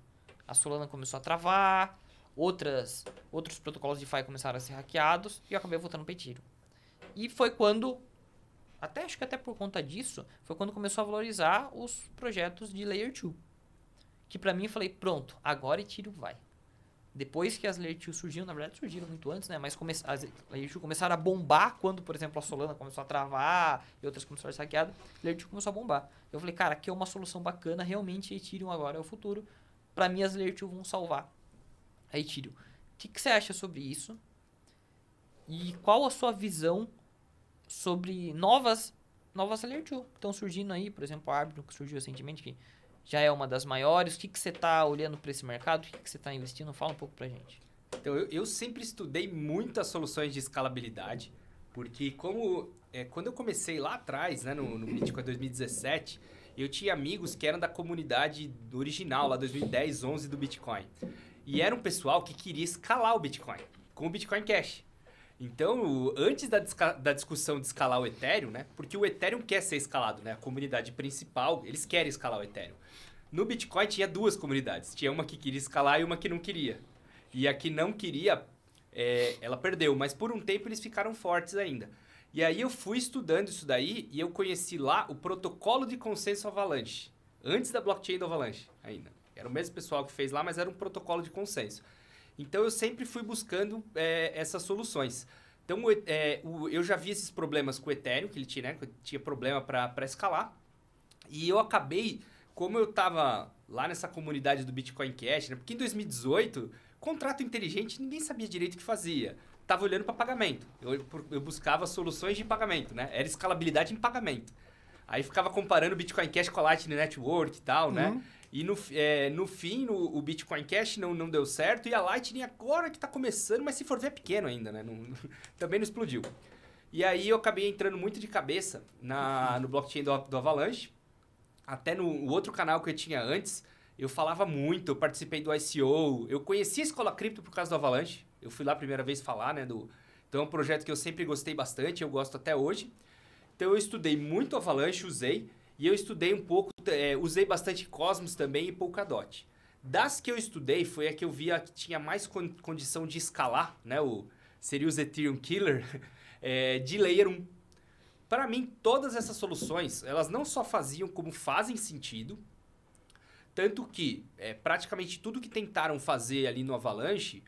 A Solana começou a travar, outros protocolos de DeFi começaram a ser hackeados e eu acabei voltando para Ethereum. E foi quando... acho que até por conta disso, foi quando começou a valorizar os projetos de Layer 2. Que pra mim eu falei, pronto, agora Ethereum vai. Depois que as Layer 2 surgiram, na verdade surgiram muito antes, né? Mas as Layer 2 começaram a bombar quando, por exemplo, a Solana começou a travar e outras começaram a ser hackeadas. Layer 2 começou a bombar. Eu falei, cara, aqui é uma solução bacana, realmente Ethereum agora é o futuro. Pra mim as Layer 2 vão salvar a Ethereum. O que você acha sobre isso? E qual a sua visão sobre novas Layer 2 que estão surgindo aí, por exemplo, a Arbitrum, que surgiu recentemente, que já é uma das maiores. O que você está olhando para esse mercado? O que você está investindo? Fala um pouco pra gente. Então, eu sempre estudei muitas soluções de escalabilidade, porque quando eu comecei lá atrás, né, no Bitcoin 2017, eu tinha amigos que eram da comunidade original, lá 2010, 11 do Bitcoin. E era um pessoal que queria escalar o Bitcoin com o Bitcoin Cash. Então, antes da discussão de escalar o Ethereum, né? Porque o Ethereum quer ser escalado, né? A comunidade principal, eles querem escalar o Ethereum. No Bitcoin tinha duas comunidades. Tinha uma que queria escalar e uma que não queria. E a que não queria, ela perdeu. Mas por um tempo eles ficaram fortes ainda. E aí eu fui estudando isso daí e eu conheci lá o protocolo de consenso Avalanche. Antes da blockchain do Avalanche ainda. Era o mesmo pessoal que fez lá, mas era um protocolo de consenso. Então, eu sempre fui buscando essas soluções. Então, eu já vi esses problemas com o Ethereum, que ele tinha, né? Que tinha problema para escalar. E eu acabei, como eu estava lá nessa comunidade do Bitcoin Cash, né? Porque em 2018, contrato inteligente, ninguém sabia direito o que fazia. Estava olhando para pagamento. Eu buscava soluções de pagamento, né? Era escalabilidade em pagamento. Aí ficava comparando o Bitcoin Cash com a Lightning Network e tal, né? E no fim, o Bitcoin Cash não deu certo. E a Lightning agora que está começando, mas se for ver é pequeno ainda, né? Também não explodiu. E aí eu acabei entrando muito de cabeça no blockchain do Avalanche. Até no outro canal que eu tinha antes, eu falava muito, eu participei do ICO. Eu conheci a Escola Cripto por causa do Avalanche. Eu fui lá a primeira vez falar, né? Então é um projeto que eu sempre gostei bastante, eu gosto até hoje. Então eu estudei muito Avalanche, usei. E eu estudei um pouco, usei bastante Cosmos também e Polkadot. Das que eu estudei, foi a que eu via que tinha mais condição de escalar, né? Seria os Ethereum Killer, de Layer 1. para mim, todas essas soluções, elas não só faziam como fazem sentido, tanto que praticamente tudo que tentaram fazer ali no Avalanche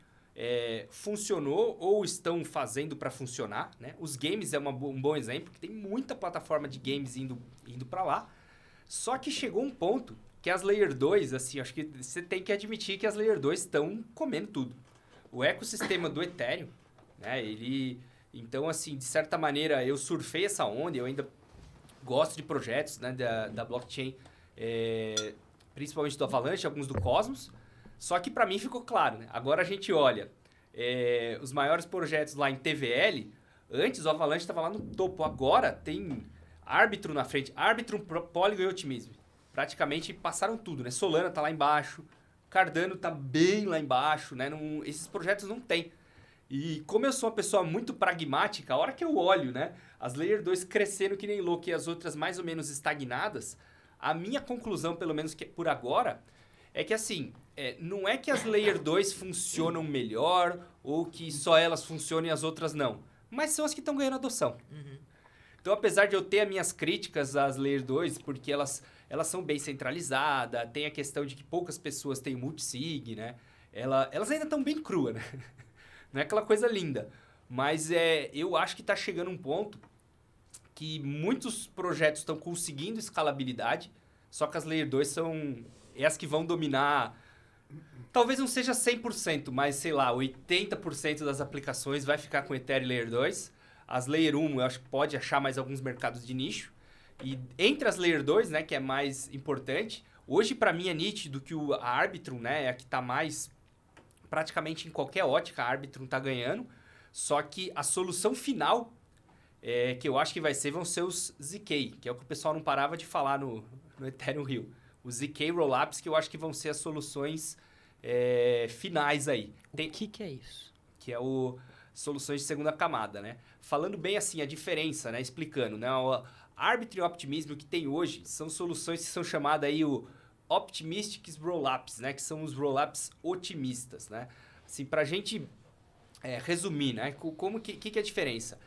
funcionou ou estão fazendo para funcionar, né? Os games é um bom exemplo, que tem muita plataforma de games indo para lá. Só que chegou um ponto que as Layer 2, assim, acho que você tem que admitir que as Layer 2 estão comendo tudo. O ecossistema do Ethereum, né? Então, assim, de certa maneira, eu surfei essa onda, eu ainda gosto de projetos, né, da blockchain, principalmente do Avalanche, alguns do Cosmos. Só que para mim ficou claro, né? Agora a gente olha os maiores projetos lá em TVL, antes o Avalanche estava lá no topo, agora tem Arbitrum na frente, Arbitrum, Polygon e Optimism. Praticamente passaram tudo, né? Solana tá lá embaixo, Cardano tá bem lá embaixo, né? Esses projetos não tem. E como eu sou uma pessoa muito pragmática, a hora que eu olho, né, as Layer 2 crescendo que nem louco e as outras mais ou menos estagnadas, a minha conclusão, pelo menos que por agora, é que assim, não é que as Layer 2 funcionam melhor ou que só elas funcionam e as outras não, mas são as que estão ganhando adoção. Uhum. Então, apesar de eu ter as minhas críticas às Layer 2, porque elas são bem centralizadas, tem a questão de que poucas pessoas têm multisig, né? Elas ainda estão bem cruas, né? Não é aquela coisa linda. Mas eu acho que está chegando um ponto que muitos projetos estão conseguindo escalabilidade, só que as Layer 2 são as que vão dominar. Talvez não seja 100%, mas sei lá, 80% das aplicações vai ficar com Ethereum Layer 2. As Layer 1, eu acho que pode achar mais alguns mercados de nicho. E entre as Layer 2, né, que é mais importante, hoje para mim é nítido que a Arbitrum, né, é a que está mais... Praticamente em qualquer ótica, a Arbitrum está ganhando. Só que a solução final, que eu acho que vão ser os ZK, que é o que o pessoal não parava de falar no Ethereum Rio. Os ZK Rollups, que eu acho que vão ser as soluções finais aí. O que é isso? Que é soluções de segunda camada, né? Falando bem assim, a diferença, né? Explicando, né? A Arbitrum e Optimism, o que tem hoje, são soluções que são chamadas aí o Optimistic Rollups, né? Que são os rollups otimistas, né? Assim, pra gente resumir, né? Que é a diferença?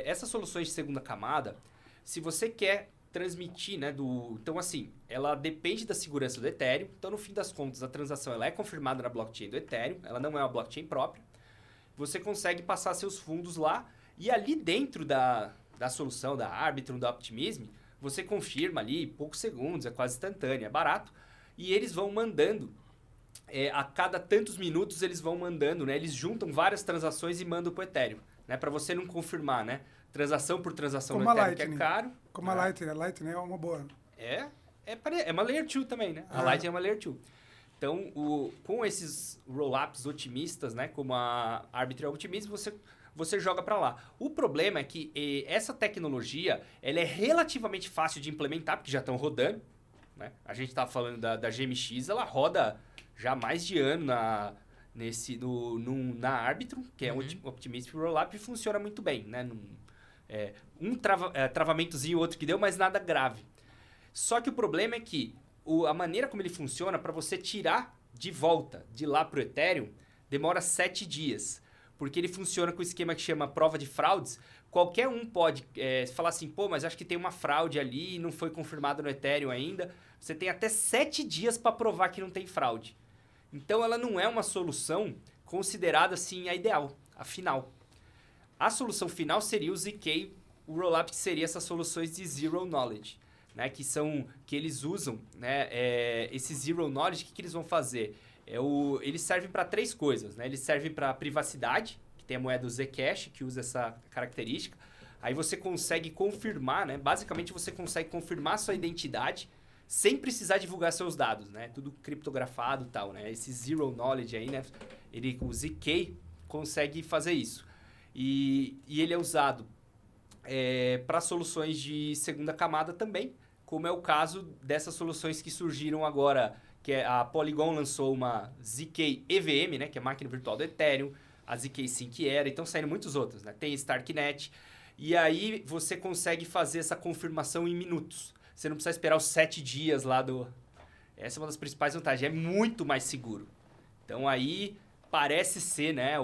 Essas soluções de segunda camada, se você quer transmitir, né? Então, assim, ela depende da segurança do Ethereum. Então, no fim das contas, a transação ela é confirmada na blockchain do Ethereum. Ela não é uma blockchain própria. Você consegue passar seus fundos lá e ali dentro da solução da Arbitrum, da Optimism, você confirma ali poucos segundos, é quase instantâneo, é barato. E eles vão mandando, a cada tantos minutos eles vão mandando, né? Eles juntam várias transações e mandam para o Ethereum, né? Para você não confirmar, né? Transação por transação Como no Ethereum, Lightning. que é caro. Como a Lightning. A Lightning é uma boa. É uma Layer 2 também, né? A Lightning é uma Layer 2. Então, com esses rollups otimistas, né? Como a Arbitrum Optimism, você joga para lá. O problema é que essa tecnologia ela é relativamente fácil de implementar, porque já estão rodando. Né? A gente estava falando da GMX, ela roda já há mais de ano na Arbitrum, que é um Optimistic Rollup, e funciona muito bem. Né? Travamentozinho, outro que deu, mas nada grave. Só que o problema é que a maneira como ele funciona, para você tirar de volta de lá para o Ethereum, demora 7 dias. Porque ele funciona com o esquema que chama prova de fraudes. Qualquer um pode falar assim, pô, mas acho que tem uma fraude ali e não foi confirmado no Ethereum ainda. Você tem até 7 dias para provar que não tem fraude. Então, ela não é uma solução considerada assim a ideal, a final. A solução final seria o ZK, o rollup, que seria essas soluções de Zero Knowledge. Né, que eles usam, né, esse Zero Knowledge, o que eles vão fazer? Eles servem para 3 coisas. Né? Eles servem para privacidade, que tem a moeda Zcash, que usa essa característica. Aí você consegue confirmar, né? Basicamente você consegue confirmar sua identidade sem precisar divulgar seus dados, né? Tudo criptografado e tal, né? Esse Zero Knowledge aí, né? O ZK consegue fazer isso. E ele é usado para soluções de segunda camada também, como é o caso dessas soluções que surgiram agora, que a Polygon lançou uma ZK EVM, né, que é a máquina virtual do Ethereum, a ZK Sync Era, então saíram muitos outros, né? Tem Starknet, e aí você consegue fazer essa confirmação em minutos. Você não precisa esperar os 7 dias lá Essa é uma das principais vantagens, é muito mais seguro. Então aí, parece ser, né,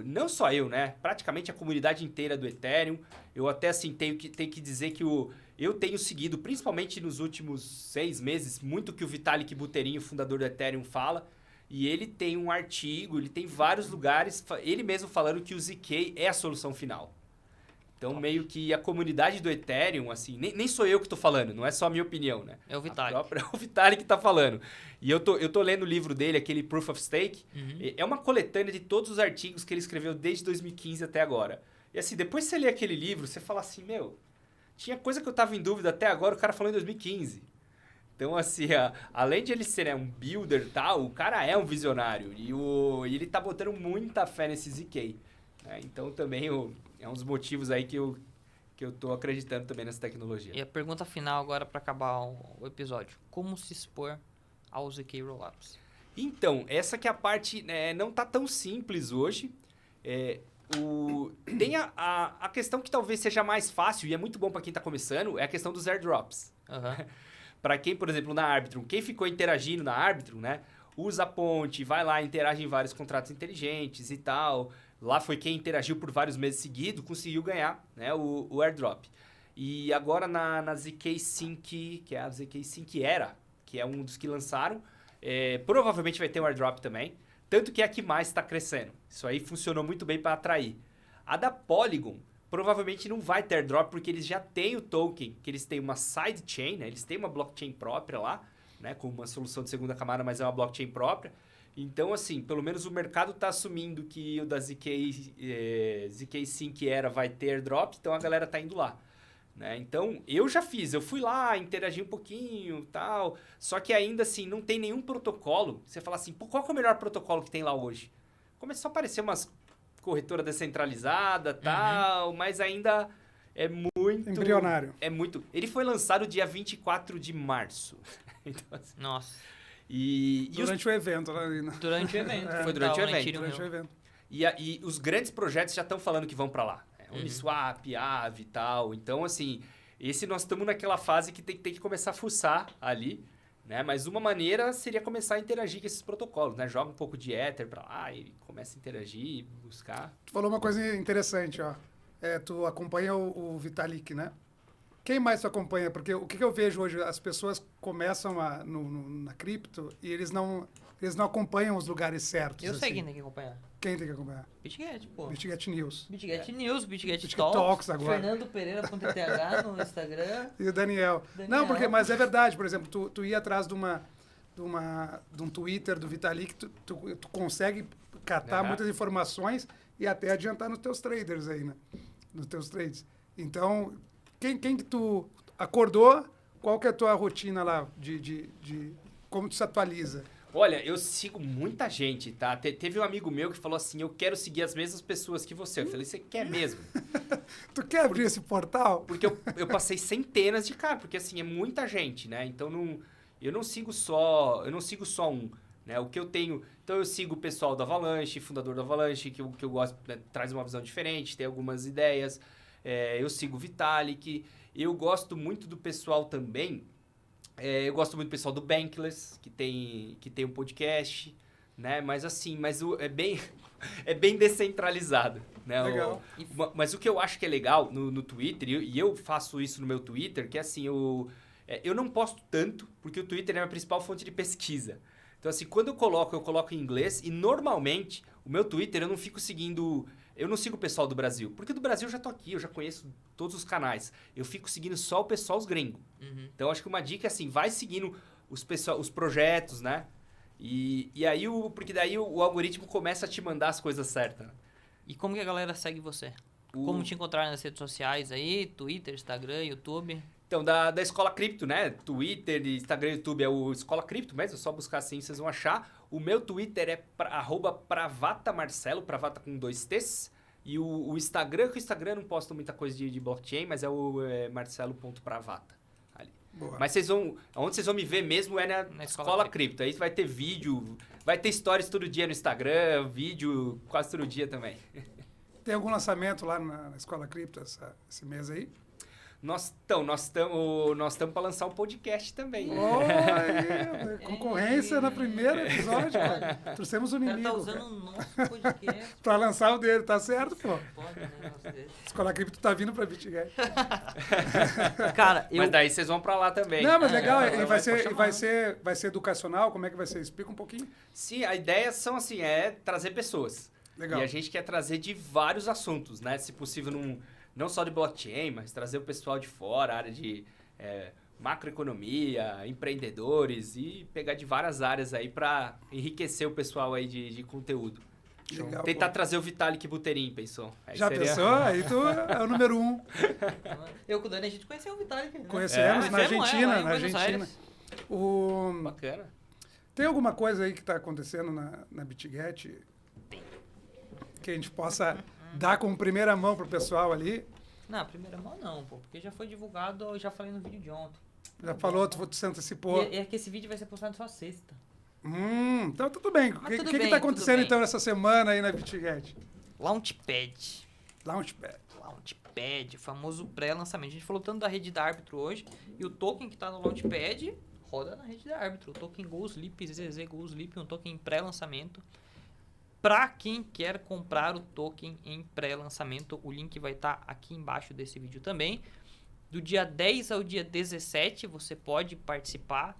não só eu, né, praticamente a comunidade inteira do Ethereum. Eu até, assim, tenho que dizer que eu tenho seguido, principalmente nos últimos 6 meses, muito o que o Vitalik Buterin, o fundador do Ethereum, fala. E ele tem um artigo, ele tem vários lugares, ele mesmo falando que o ZK é a solução final. Então, meio que a comunidade do Ethereum, assim, nem sou eu que estou falando, não é só a minha opinião, né? É o Vitalik. É o Vitalik que está falando. E eu tô lendo o livro dele, aquele Proof of Stake. É uma coletânea de todos os artigos que ele escreveu desde 2015 até agora. E assim, depois que você lê aquele livro, você fala assim, meu, tinha coisa que eu tava em dúvida até agora, o cara falou em 2015. Então, assim, além de ele ser um builder e tal, o cara é um visionário. E ele tá botando muita fé nesse ZK. Né? Então, também é um dos motivos aí que eu tô acreditando também nessa tecnologia. E a pergunta final agora para acabar o episódio. Como se expor ao ZK Rollups? Então, essa que é a parte, não tá tão simples hoje. Tem a questão que talvez seja mais fácil e é muito bom para quem tá começando, é a questão dos airdrops. Uhum. Para quem, por exemplo, na Arbitrum, quem ficou interagindo na Arbitrum, né? Usa a ponte, vai lá, interage em vários contratos inteligentes e tal. Lá foi quem interagiu por vários meses seguidos, conseguiu ganhar, né, o airdrop. E agora na ZK Sync, que é a ZK Sync Era, que é um dos que lançaram, provavelmente vai ter um airdrop também. Tanto que é a que mais está crescendo. Isso aí funcionou muito bem para atrair. A da Polygon provavelmente não vai ter airdrop porque eles já têm o token, que eles têm uma sidechain, né? Eles têm uma blockchain própria lá, né? Com uma solução de segunda camada, mas é uma blockchain própria. Então, assim, pelo menos o mercado está assumindo que o da ZK Sync Era vai ter airdrop, então a galera tá indo lá. Né? Então, eu já fiz, eu fui lá, interagi um pouquinho tal, só que ainda assim, não tem nenhum protocolo. Você fala assim, pô, qual que é o melhor protocolo que tem lá hoje? Começou a aparecer umas corretora descentralizada tal, mas ainda é muito... Embrionário. É muito... Ele foi lançado dia 24 de março. Então, assim, Nossa. Durante o evento. Né? Durante o evento. Foi durante o evento. Durante o evento. E os grandes projetos já estão falando que vão para lá. Uniswap, Aave e tal. Então, assim, nós estamos naquela fase que tem que começar a fuçar ali, né? Mas uma maneira seria começar a interagir com esses protocolos, né? Joga um pouco de Ether para lá e começa a interagir, buscar. Tu falou uma coisa interessante, ó. Tu acompanha o Vitalik, né? Quem mais tu acompanha? Porque o que eu vejo hoje, as pessoas começam na cripto e eles não acompanham os lugares certos. Eu sei assim. quem tem que acompanhar. Quem tem que acompanhar? BitGet, pô. BitGet News. BitGet News, BitGet Talks Talks, agora. Fernando Pereira.th no Instagram. E o Daniel. Não, mas é verdade. Por exemplo, tu ia atrás de um Twitter do Vitalik, tu consegue catar muitas informações e até adiantar nos teus traders aí, né? Nos teus trades. Então, quem que tu acordou? Qual que é a tua rotina lá de como tu se atualiza? Olha, eu sigo muita gente, tá? Teve um amigo meu que falou assim, eu quero seguir as mesmas pessoas que você. Eu falei, você quer mesmo? Tu quer abrir esse portal? Porque eu passei centenas de cara, porque assim, é muita gente, né? Então, eu não sigo só um, né? O que eu tenho... Então, eu sigo o pessoal da Avalanche, fundador da Avalanche, que eu gosto, né? Traz uma visão diferente, tem algumas ideias. Eu sigo o Vitalik. Eu gosto muito do pessoal também... eu gosto muito do pessoal do Bankless, que tem um podcast, né? Mas assim, é bem descentralizado, né? Legal. Mas o que eu acho que é legal no Twitter, e eu faço isso no meu Twitter, que é assim, eu não posto tanto, porque o Twitter é a minha principal fonte de pesquisa. Então assim, quando eu coloco em inglês, e normalmente o meu Twitter eu não fico seguindo... Eu não sigo o pessoal do Brasil, porque do Brasil eu já tô aqui, eu já conheço todos os canais. Eu fico seguindo só o pessoal, os gringos. Então, acho que uma dica é assim, vai seguindo os projetos, né? E aí, porque daí o algoritmo começa a te mandar as coisas certas. Né? E como que a galera segue você? Como te encontrar nas redes sociais aí? Twitter, Instagram, YouTube? Então, da Escola Cripto, né? Twitter, Instagram, YouTube é o Escola Cripto mesmo, é só buscar assim, vocês vão achar. O meu Twitter é @pravatamarcelo, Pravata com 2 T's. E o Instagram, que o Instagram eu não posto muita coisa de blockchain, mas é o marcelo.pravata. Ali. Boa. Mas onde vocês vão me ver mesmo é na Escola Cripto. Aí vai ter vídeo, vai ter stories todo dia no Instagram, vídeo quase todo dia também. Tem algum lançamento lá na Escola Cripto esse mês aí? Nós estamos para lançar um podcast também. Olha, concorrência no primeiro episódio, cara. Trouxemos o O cara inimigo. tá usando o nosso podcast. Pra lançar o dele, tá certo, pô? Pode, né? Negócio desse. Escola Cripto tá vindo pra BitGet. Cara, eu... Mas daí vocês vão para lá também. Não, mas legal, é, e pode chamar. vai ser educacional, como é que vai ser? Explica um pouquinho. Sim, a ideia são assim, é trazer pessoas. Legal. E a gente quer trazer de vários assuntos, né? Se possível, não só de blockchain, mas trazer o pessoal de fora, área de macroeconomia, empreendedores e pegar de várias áreas aí para enriquecer o pessoal aí de conteúdo. Legal, Tentar pô. trazer o Vitalik Buterin, pensou? Aí Já seria- pensou? Aí tu é o número 1. Eu com o Dani, a gente conheceu o Vitalik. Né? Conhecemos na Conhecemos, Argentina, lá em na Buenos Argentina. Aires. Bacana. Tem alguma coisa aí que tá acontecendo na BitGet que a gente possa dar como primeira mão pro pessoal ali? Não, primeira mão não, pô. Porque já foi divulgado, eu já falei no vídeo de ontem. Já falou, tu se antecipou. E é que esse vídeo vai ser postado só sexta. Então tudo bem. O Mas que, tudo que bem, tá tudo acontecendo bem. então essa semana aí na BitGet? Launchpad. Launchpad. Launchpad, famoso pré-lançamento. A gente falou tanto da rede da Árbitro hoje, e o token que tá no Launchpad roda na rede da Árbitro. O token GoSleep, ZZ GoSleep, um token em pré-lançamento. Para quem quer comprar o token em pré-lançamento, o link vai estar aqui embaixo desse vídeo também. Do dia 10 ao dia 17 você pode participar.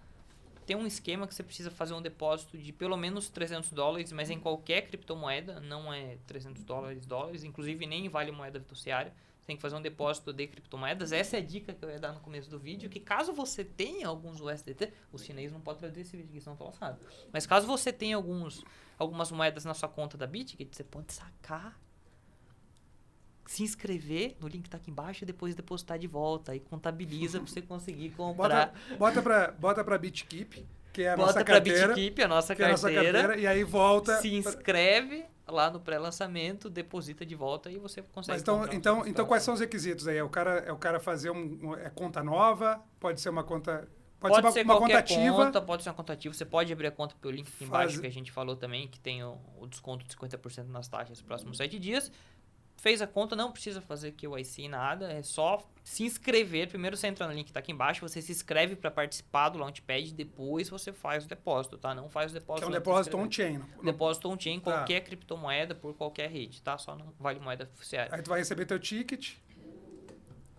Tem um esquema que você precisa fazer um depósito de pelo menos $300, mas em qualquer criptomoeda, não é $300, inclusive nem vale moeda fiduciária. Você tem que fazer um depósito de criptomoedas. Essa é a dica que eu ia dar no começo do vídeo, que caso você tenha alguns USDT, os chineses não podem trazer esse vídeo, que senão estão lançados. Mas caso você tenha algumas moedas na sua conta da BitGet, você pode sacar, se inscrever no link que tá aqui embaixo e depois depositar de volta. Aí contabiliza pra você conseguir comprar. Bota pra BitKeep, que é a Bota nossa pra carteira. BitKeep, a nossa Que é a nossa carteira. carteira. E aí volta. Se inscreve lá no pré-lançamento, deposita de volta e você consegue Mas comprar então quais são os requisitos aí? É o cara fazer conta nova? Pode ser uma conta... Pode ser uma conta qualquer ativa. conta, pode ser uma conta ativa. Você pode abrir a conta pelo link aqui embaixo Faz- que a gente falou também, que tem o desconto de 50% nas taxas nos próximos 7 dias. Fez a conta, não precisa fazer KYC, nada. É só se inscrever. Primeiro você entra no link que tá aqui embaixo, você se inscreve para participar do Launchpad, depois você faz o depósito, tá? Não faz o Que depósito é um antes de depósito inscrever. on-chain. Depósito on-chain, Tá. qualquer criptomoeda, por qualquer rede, tá? Só não vale moeda fiduciária. Aí tu vai receber teu ticket.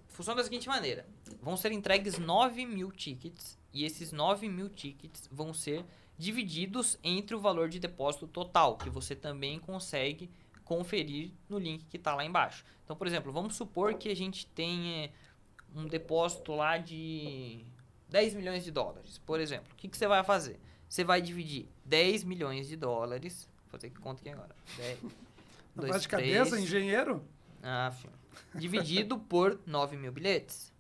Funciona da seguinte maneira. Vão ser entregues 9.000 tickets e esses 9.000 tickets vão ser divididos entre o valor de depósito total, que você também consegue conferir no link que está lá embaixo. Então, por exemplo, vamos supor que a gente tenha um depósito lá de $10 milhões, por exemplo. O que você vai fazer? Você vai dividir $10 milhões, vou fazer que conta aqui agora. 10, Não faz de cabeça, 3, engenheiro? filho. Dividido por 9.000 bilhetes.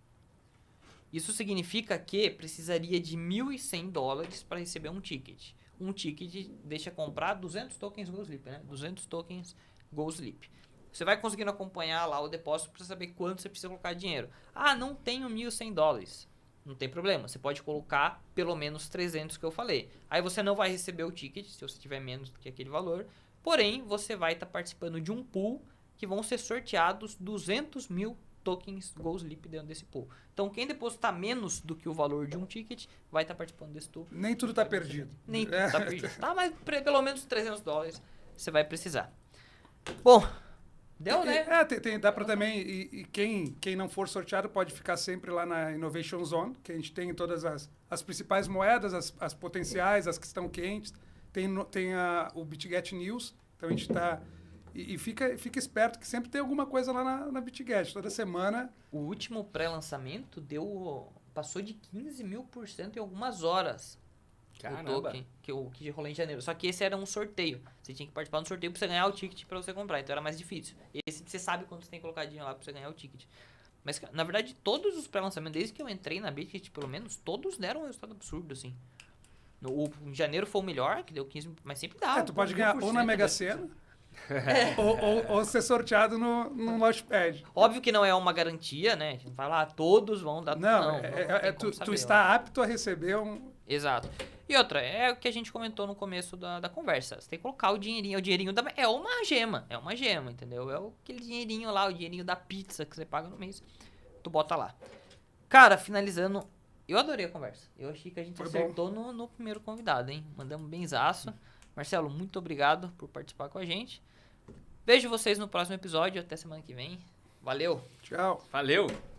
Isso significa que precisaria de $1.100 para receber um ticket. Um ticket deixa comprar 200 tokens GoSleep, né? 200 tokens GoSleep. Você vai conseguindo acompanhar lá o depósito para saber quanto você precisa colocar de dinheiro. Ah, não tenho $1.100. Não tem problema, você pode colocar pelo menos 300 que eu falei. Aí você não vai receber o ticket se você tiver menos do que aquele valor. Porém, você vai estar participando de um pool que vão ser sorteados 200.000 tokens GoSleep dentro desse pool. Então, quem depositar menos do que o valor de um ticket vai estar participando desse pool. Nem tudo tá perdido. Nem tudo tá perdido. Tá, mas pelo menos $300 você vai precisar. Bom, deu, né? Dá pra também... E quem não for sorteado pode ficar sempre lá na Innovation Zone, que a gente tem todas as principais moedas, as potenciais, as que estão quentes. Tem o BitGet News, então a gente tá... E fica esperto que sempre tem alguma coisa lá na BitGet. Toda semana... O último pré-lançamento passou de 15.000% em algumas horas. Caramba. O token que rolou em janeiro. Só que esse era um sorteio. Você tinha que participar do sorteio pra você ganhar o ticket pra você comprar. Então era mais difícil. Esse você sabe quanto você tem que colocar dinheiro lá pra você ganhar o ticket. Mas, na verdade, todos os pré-lançamentos, desde que eu entrei na BitGet, pelo menos, todos deram um resultado absurdo, assim. Em janeiro foi o melhor, que deu 15, mas sempre dá. tu pode ganhar ou na Mega Sena, ou ser sorteado no Launchpad. Óbvio que não é uma garantia, né? A gente não vai lá, todos vão dar... Não, tem como tu saber, está apto a receber um... Exato. E outra, é o que a gente comentou no começo da conversa. Você tem que colocar o dinheirinho. O dinheirinho é uma gema. É uma gema, entendeu? É aquele dinheirinho lá, o dinheirinho da pizza que você paga no mês. tu bota lá. Cara, finalizando, eu adorei a conversa. Eu achei que a gente Foi acertou no primeiro convidado, hein? Mandamos benzaço. Marcelo, muito obrigado por participar com a gente. Vejo vocês no próximo episódio. Até semana que vem. Valeu! Tchau. Valeu!